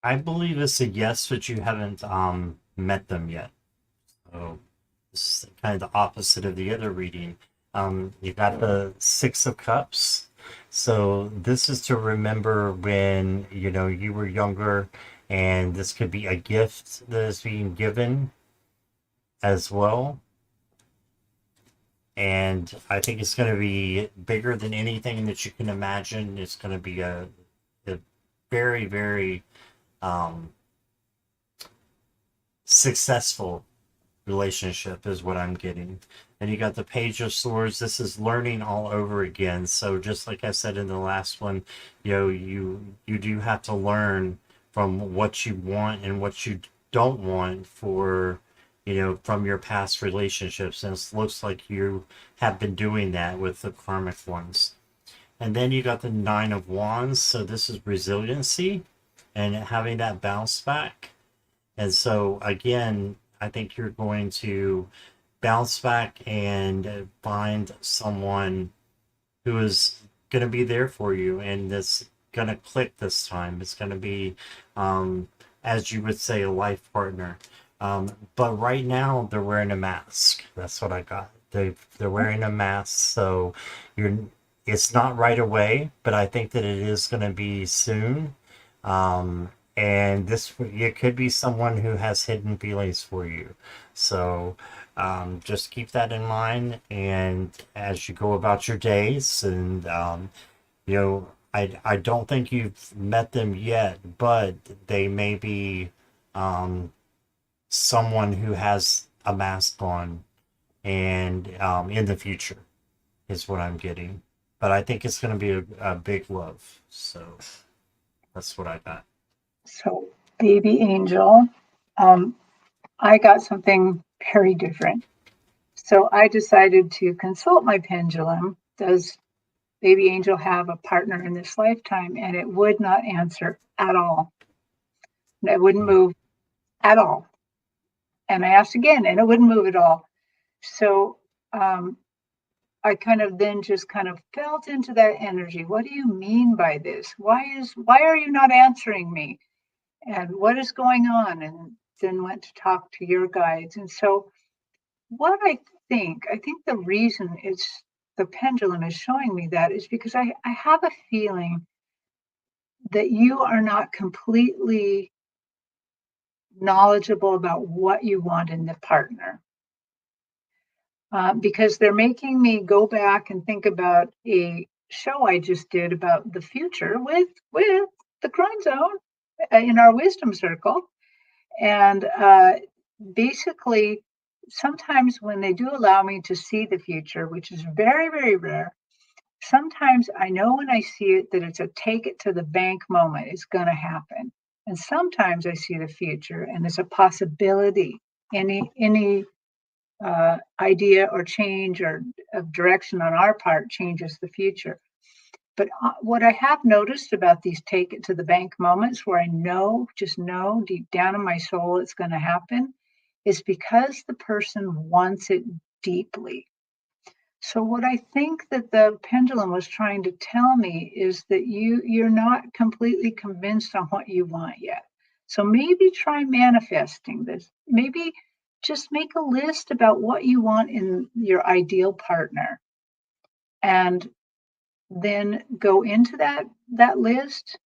I believe it's a yes, but you haven't met them yet. So this is kind of the opposite of the other reading. You got the Six of Cups. So this is to remember when you were younger, and this could be a gift that is being given as well. And I think it's going to be bigger than anything that you can imagine. It's going to be a very, very um, successful relationship is what I'm getting. And you got the Page of Swords. This is learning all over again. So just like I said in the last one, you do have to learn from what you want and what you don't want for from your past relationships. And it looks like you have been doing that with the karmic ones. And then you got the Nine of Wands. So this is resiliency and having that bounce back. And so again, I think you're going to bounce back and find someone who is going to be there for you, and that's going to click this time. It's going to be, as you would say, a life partner. But right now, they're wearing a mask. That's what I got. They're wearing a mask, so you're. It's not right away, but I think that it is going to be soon. And this it could be someone who has hidden feelings for you. So just keep that in mind, and as you go about your days, and I don't think you've met them yet, but they may be someone who has a mask on, and in the future is what I'm getting. But I think it's going to be a big love. So that's what I got. So, baby angel, um, I got something very different. So I decided to consult my pendulum. Does baby angel have a partner in this lifetime? And it would not answer at all. It wouldn't move at all. And I asked again, and it wouldn't move at all. So I kind of then just kind of felt into that energy. What do you mean by this? Why are you not answering me? And what is going on? And then went to talk to your guides. And so what I think the reason it's the pendulum is showing me that is because I have a feeling that you are not completely knowledgeable about what you want in the partner. Because they're making me go back and think about a show I just did about the future with the Crime Zone in our wisdom circle. And basically, sometimes when they do allow me to see the future, which is very, very rare, sometimes I know when I see it that it's a take it to the bank moment. It's going to happen. And sometimes I see the future and there's a possibility. Any idea or change or of direction on our part changes the future. But what I have noticed about these take it to the bank moments where I just know deep down in my soul it's going to happen is because the person wants it deeply. So what I think that the pendulum was trying to tell me is that you're not completely convinced on what you want yet. So maybe try manifesting this. Maybe just make a list about what you want in your ideal partner and then go into that list,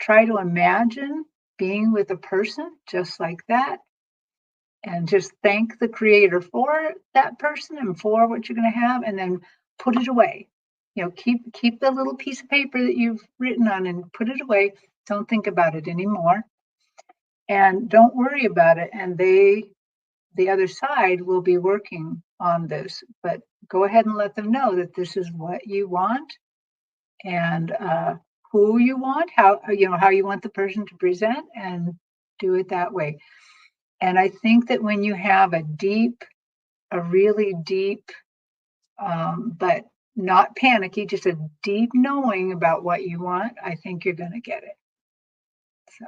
try to imagine being with a person just like that and just thank the creator for that person and for what you're going to have and then put it away. Keep the little piece of paper that you've written on and put it away. Don't think about it anymore and don't worry about it, and the other side will be working on this, but go ahead and let them know that this is what you want and who you want, how how you want the person to present, and do it that way. And I think that when you have a really deep, but not panicky, just a deep knowing about what you want, I think you're going to get it. So,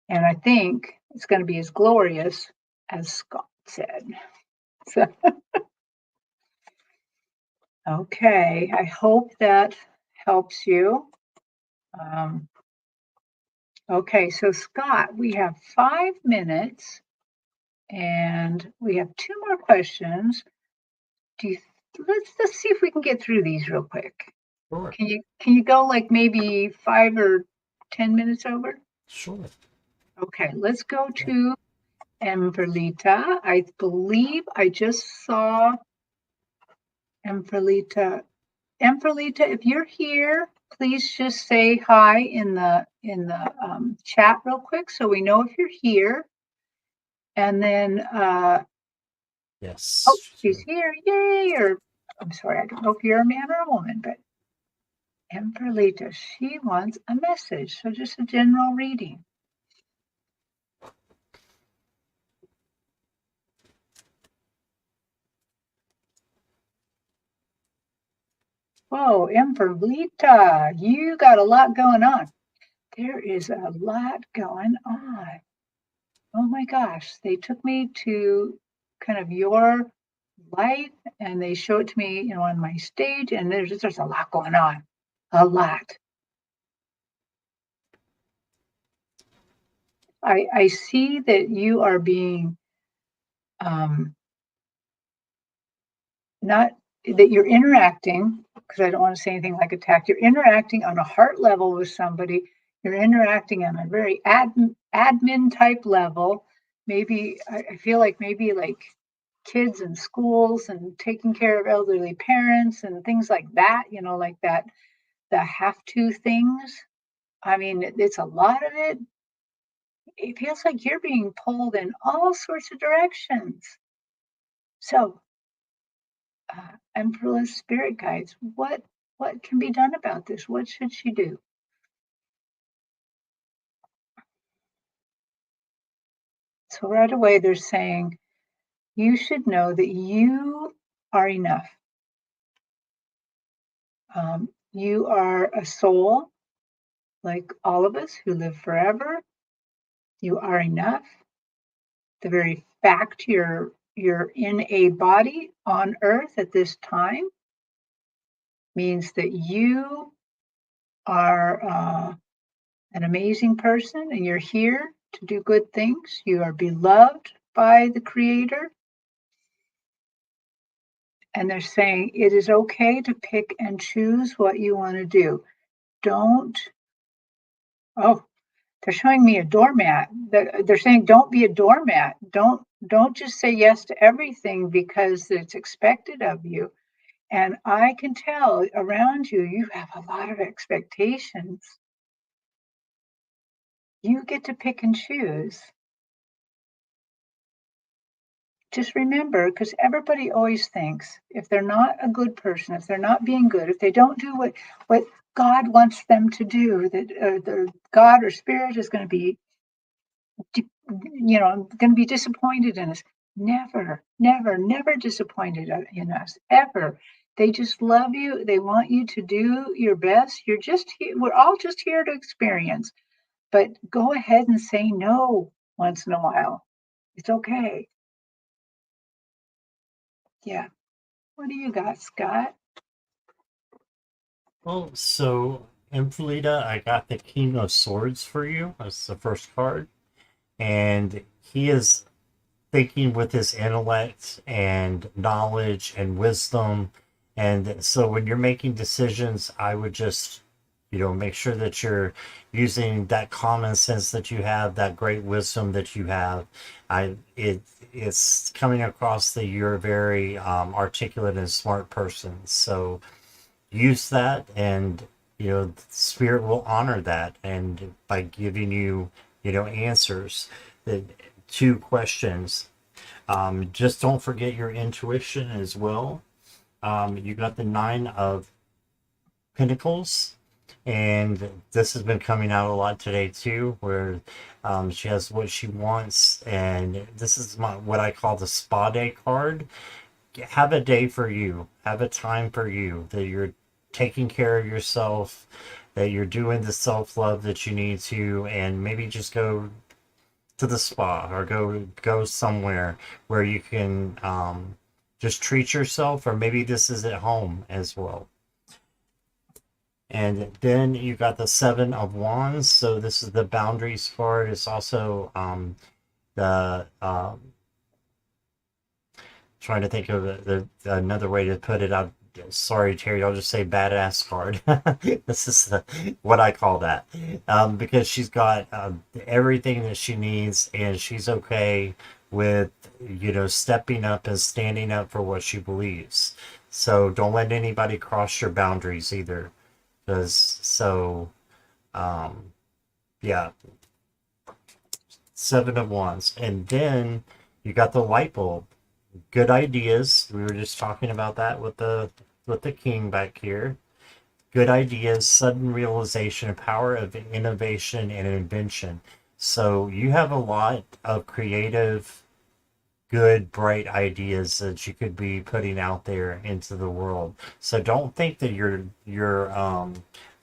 and I think it's going to be as glorious as Scott said. So, okay, I hope that helps you. Um, okay, so Scott, we have 5 minutes and we have two more questions. Do you, let's see if we can get through these real quick. Sure. Can you go like maybe 5 or 10 minutes over? Sure. Okay, let's go to Emberlita. I believe I just saw Emberlita. Emberlita, if you're here, please just say hi in the chat real quick so we know if you're here. And then Yes. oh, she's here. Yay! Or I'm sorry, I don't know if you're a man or a woman, but Emberlita, she wants a message. So just a general reading. Whoa, Emberlita, you got a lot going on. There is a lot going on. Oh my gosh, they took me to kind of your life and they showed it to me, on my stage, and there's a lot going on. A lot. I see that you are being not that you're interacting, because I don't want to say anything like attack. You're interacting on a heart level with somebody. You're interacting on a very admin type level. Maybe I feel like maybe like kids in schools and taking care of elderly parents and things like that, like that, the have to things. I mean, it's a lot of it. It feels like you're being pulled in all sorts of directions. So Emperor's spirit guides, what can be done about this? What should she do? So right away they're saying you should know that you are enough. You are a soul like all of us who live forever. You are enough. The very fact you're in a body on earth at this time means that you are an amazing person and you're here to do good things. You are beloved by the Creator. And they're saying it is okay to pick and choose what you want to do. Don't, oh, they're showing me a doormat. They're saying don't be a doormat. Don't just say yes to everything because it's expected of you. And I can tell around you, you have a lot of expectations. You get to pick and choose. Just remember, because everybody always thinks if they're not a good person, if they're not being good, if they don't do what God wants them to do, that the God or spirit is going to be, going to be disappointed in us. Never, never, never disappointed in us ever. They just love you. They want you to do your best. You're just here. We're all just here to experience. But go ahead and say no once in a while. It's okay. Yeah. What do you got, Scott? Well, so Infalita, I got the King of Swords for you as the first card, and he is thinking with his intellect and knowledge and wisdom. And so when you're making decisions, I would just, make sure that you're using that common sense that you have, that great wisdom that you have. It's coming across that you're a very articulate and smart person. So use that, and spirit will honor that, and by giving you answers that two questions Just don't forget your intuition as well. You got the Nine of Pentacles, and this has been coming out a lot today too, where she has what she wants, and this is what I call the spa day card. Have a day for you, have a time for you, that you're taking care of yourself, that you're doing the self love that you need to, and maybe just go to the spa or go somewhere where you can just treat yourself, or maybe this is at home as well. And then you got the Seven of Wands. So this is the boundaries card. It's also the trying to think of another way to put it. Sorry, Terry. I'll just say badass card. This is what I call that, because she's got everything that she needs, and she's okay with stepping up and standing up for what she believes. So don't let anybody cross your boundaries either. Because yeah, Seven of Wands, and then you got the light bulb. Good ideas. We were just talking about that with the king back here. Good ideas, sudden realization, power of innovation and invention. So you have a lot of creative, good, bright ideas that you could be putting out there into the world. So don't think that your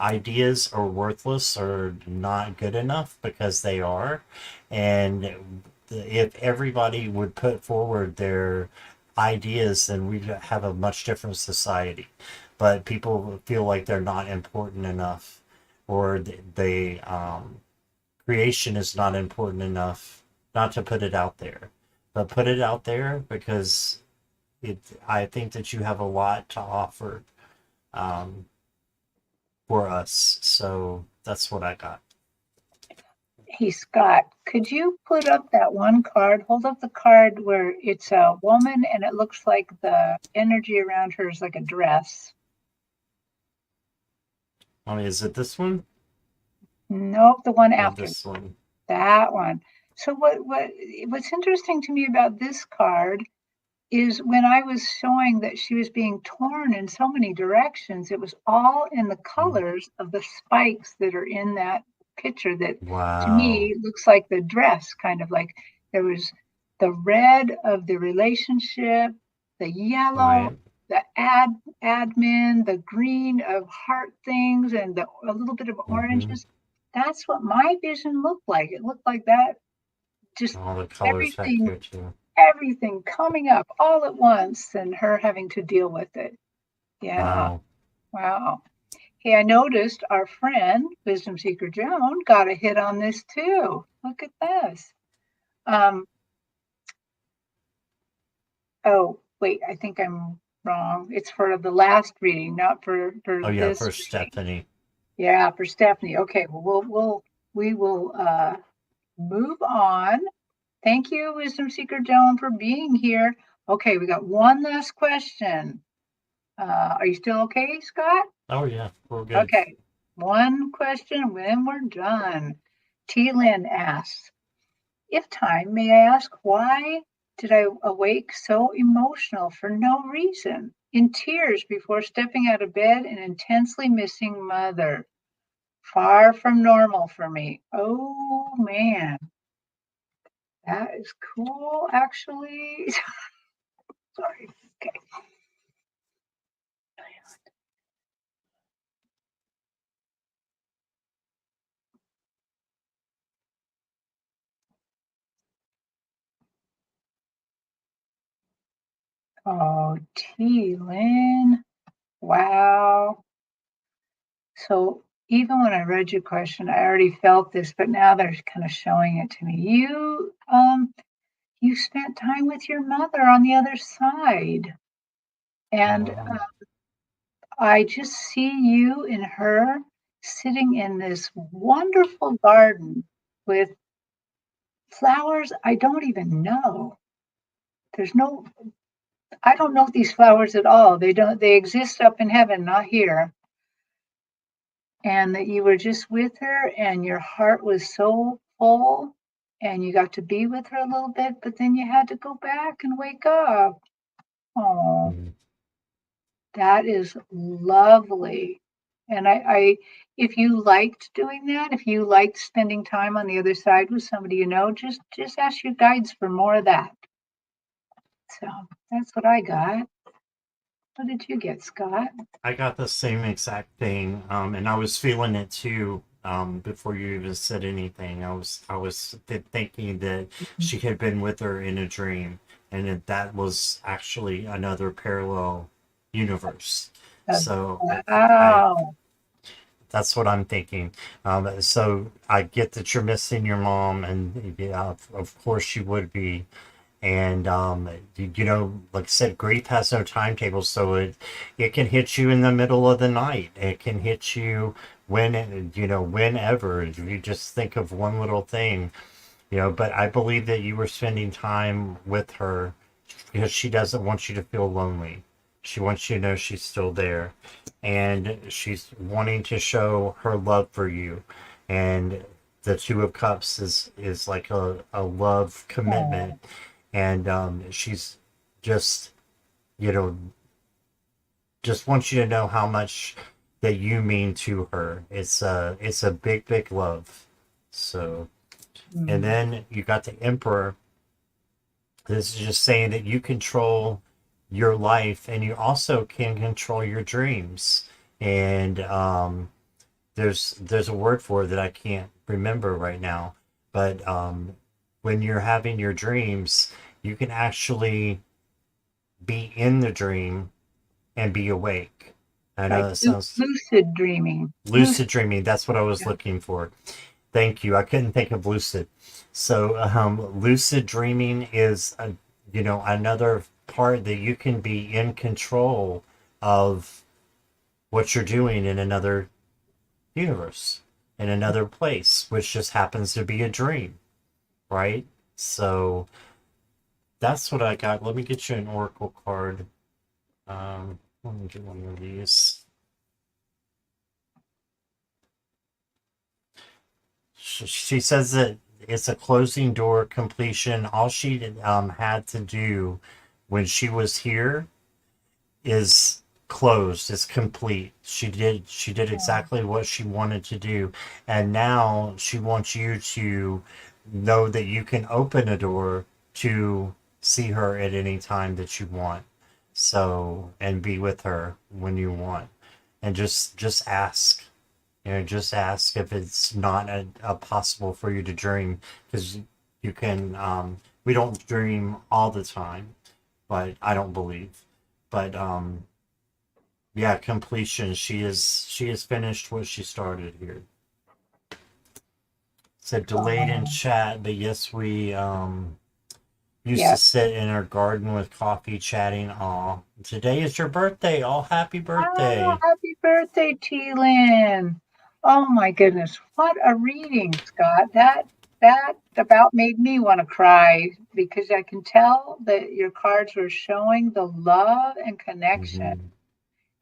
ideas are worthless or not good enough, because they are. And if everybody would put forward their ideas, then we'd have a much different society. But people feel like they're not important enough, or they creation is not important enough not to put it out there. But put it out there, because I think that you have a lot to offer um, for us. So that's what I got. Hey, Scott, could you put up that one card? Hold up the card where it's a woman and it looks like the energy around her is like a dress. Is it this one Nope, the one or after this one? that one. So what's interesting to me about this card is when I was showing that she was being torn in so many directions, it was all in the colors of the spikes that are in that picture that to Wow. me looks like the dress, kind of like there was the red of the relationship, the yellow, Right. the admin, the green of heart things, and a little bit of Mm-hmm. oranges. That's what my vision looked like. It looked like that, just All the colors back everything here too. everything coming up all at once and her having to deal with it. Yeah. Wow. Wow. Hey, I noticed our friend, Wisdom Seeker Joan, got a hit on this too. Look at this. Um, oh, wait, I think I'm wrong. It's for the last reading, not for Oh yeah, this for reading. Stephanie. Yeah, for Stephanie. Okay, well, we will move on. Thank you, Wisdom Seeker Joan, for being here. Okay, we got one last question. Are you still okay, Scott? Oh yeah, we're good. Okay, one question, and then we're done. T. Lynn asks, if time, may I ask why did I awake so emotional for no reason, in tears before stepping out of bed and intensely missing mother? Far from normal for me. Oh man, that is cool, actually. Sorry. Okay. Oh, T. Lynn. Wow. So even when I read your question, I already felt this, but now they're kind of showing it to me. You spent time with your mother on the other side, and Wow. I just see you and her sitting in this wonderful garden with flowers I don't even know. There's no, I don't know these flowers at all. They exist up in heaven, not here. And that you were just with her and your heart was so full. and you got to be with her a little bit, but then you had to go back and wake up. Oh, Mhm. that is lovely. And if you liked doing that, if you liked spending time on the other side with somebody you know, just ask your guides for more of that. So that's what I got. What did you get, Scott? I got the same exact thing, and I was feeling it too. Before you even said anything, I was thinking that she had been with her in a dream, and that was actually another parallel universe. Uh, So I Wow. that's what I'm thinking. So I get that you're missing your mom, and yeah, of course you would be. And you know, like I said, grief has no timetable, so it can hit you in the middle of the night. It can hit you whenever. You just think of one little thing, But I believe that you were spending time with her because she doesn't want you to feel lonely. She wants you to know she's still there, and she's wanting to show her love for you. And the Two of Cups is like a love commitment, Oh, and she's just you know just wants you to know how much that you mean to her. It's a big love. So, and mm, then you got the Emperor. This is just saying that you control your life, and you also can control your dreams. And there's a word for it that I can't remember right now, but when you're having your dreams, you can actually be in the dream and be awake. I know like that sounds lucid dreaming. lucid dreaming. That's what I was Yeah. looking for. Thank you. I couldn't think of lucid. So, lucid dreaming is, another part that you can be in control of what you're doing in another universe, in another place, which just happens to be a dream, right? So that's what I got. Let me get you an oracle card. Let me get one of these. She says that it's a closing door completion. All she had to do when she was here is closed. It's complete. She did Oh, exactly what she wanted to do, and now she wants you to know that you can open a door to see her at any time that you want. So, and be with her when you want, and just ask. Just ask if it's not possible for you to dream, because you can. We don't dream all the time, but I don't believe. But yeah, completion. She has finished what she started here. Said delayed in oh, chat, but yes, we used to yeah. sit in our garden with coffee, chatting. Aw, today is your birthday. All happy Ah, birthday. happy birthday, T-Lynn. Oh my goodness, what a reading, Scott. That about made me want to cry because I can tell that your cards were showing the love and connection. Hmm.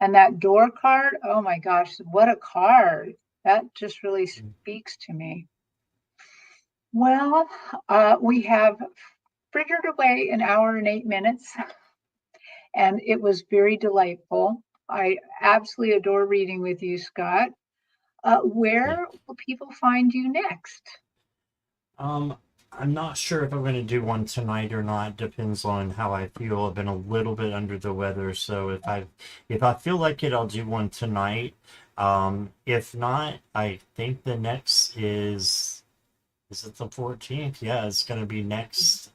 And that door card, oh my gosh, what a card. That just really speaks to me. Well, we have frittered away an hour and 8 minutes, and it was very delightful. I absolutely adore reading with you, Scott. Yeah. Where will people find you next? Um, I'm not sure if I'm going to do one tonight or not. Depends on how I feel. I've been a little bit under the weather, so if I feel like it, I'll do one tonight. If not, I think the next is it the 14th? Yeah, it's going to be next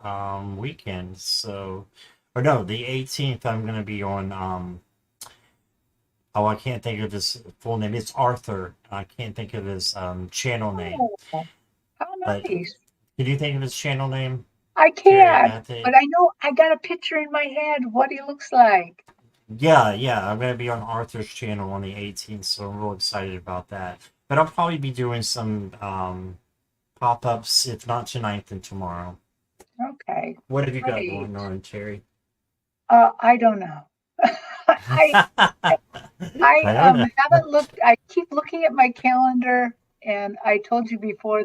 weekend. So, or no, the 18th. I'm going to be on. Oh, I can't think of his full name. It's Arthur. I can't think of his channel name. Oh, how But nice. can you think of his channel name? I Terry, can't, but I know I got a picture in my head what he looks like. yeah, yeah, I'm gonna be on Arthur's channel on the 18th, so I'm real excited about that. But I'll probably be doing some pop-ups, if not tonight, then tomorrow. Okay, What have you got great. going on, Terry? I don't know. I I I don't know. haven't looked. I keep looking at my calendar, and I told you before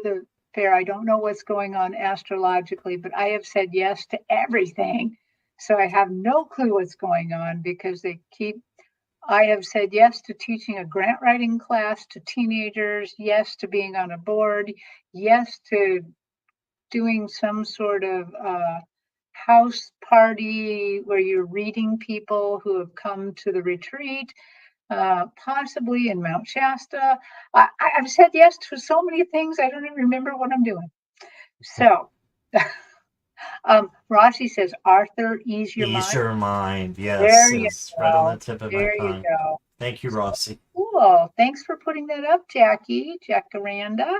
fair. I don't know what's going on astrologically, but I have said yes to everything. So I have no clue what's going on because I have said yes to teaching a grant writing class to teenagers, yes to being on a board, yes to doing some sort of house party where you're reading people who have come to the retreat, possibly in Mount Shasta. I've said yes to so many things, I don't even remember what I'm doing. So, Rossi says, Arthur, ease your Ease mind. your mind. There Yes, you it's right on the go. tip of my There you tongue. go. Thank you, Rossi. Cool. Thanks for putting that up, Jackie, Jacaranda.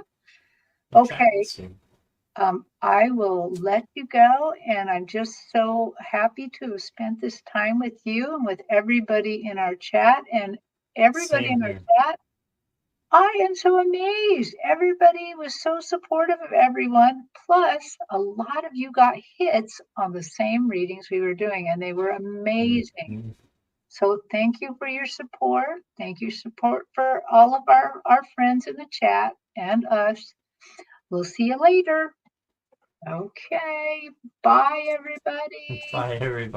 And Okay. Jackie. I will let you go, and I'm just so happy to have spent this time with you and with everybody in our chat and everybody Same in here. our chat. I am so amazed. Everybody was so supportive of everyone. Plus, a lot of you got hits on the same readings we were doing, and they were amazing. Mhm. So thank you for your support. Thank you support for all of our friends in the chat and us. We'll see you later. Okay. Bye, everybody. Bye, everybody.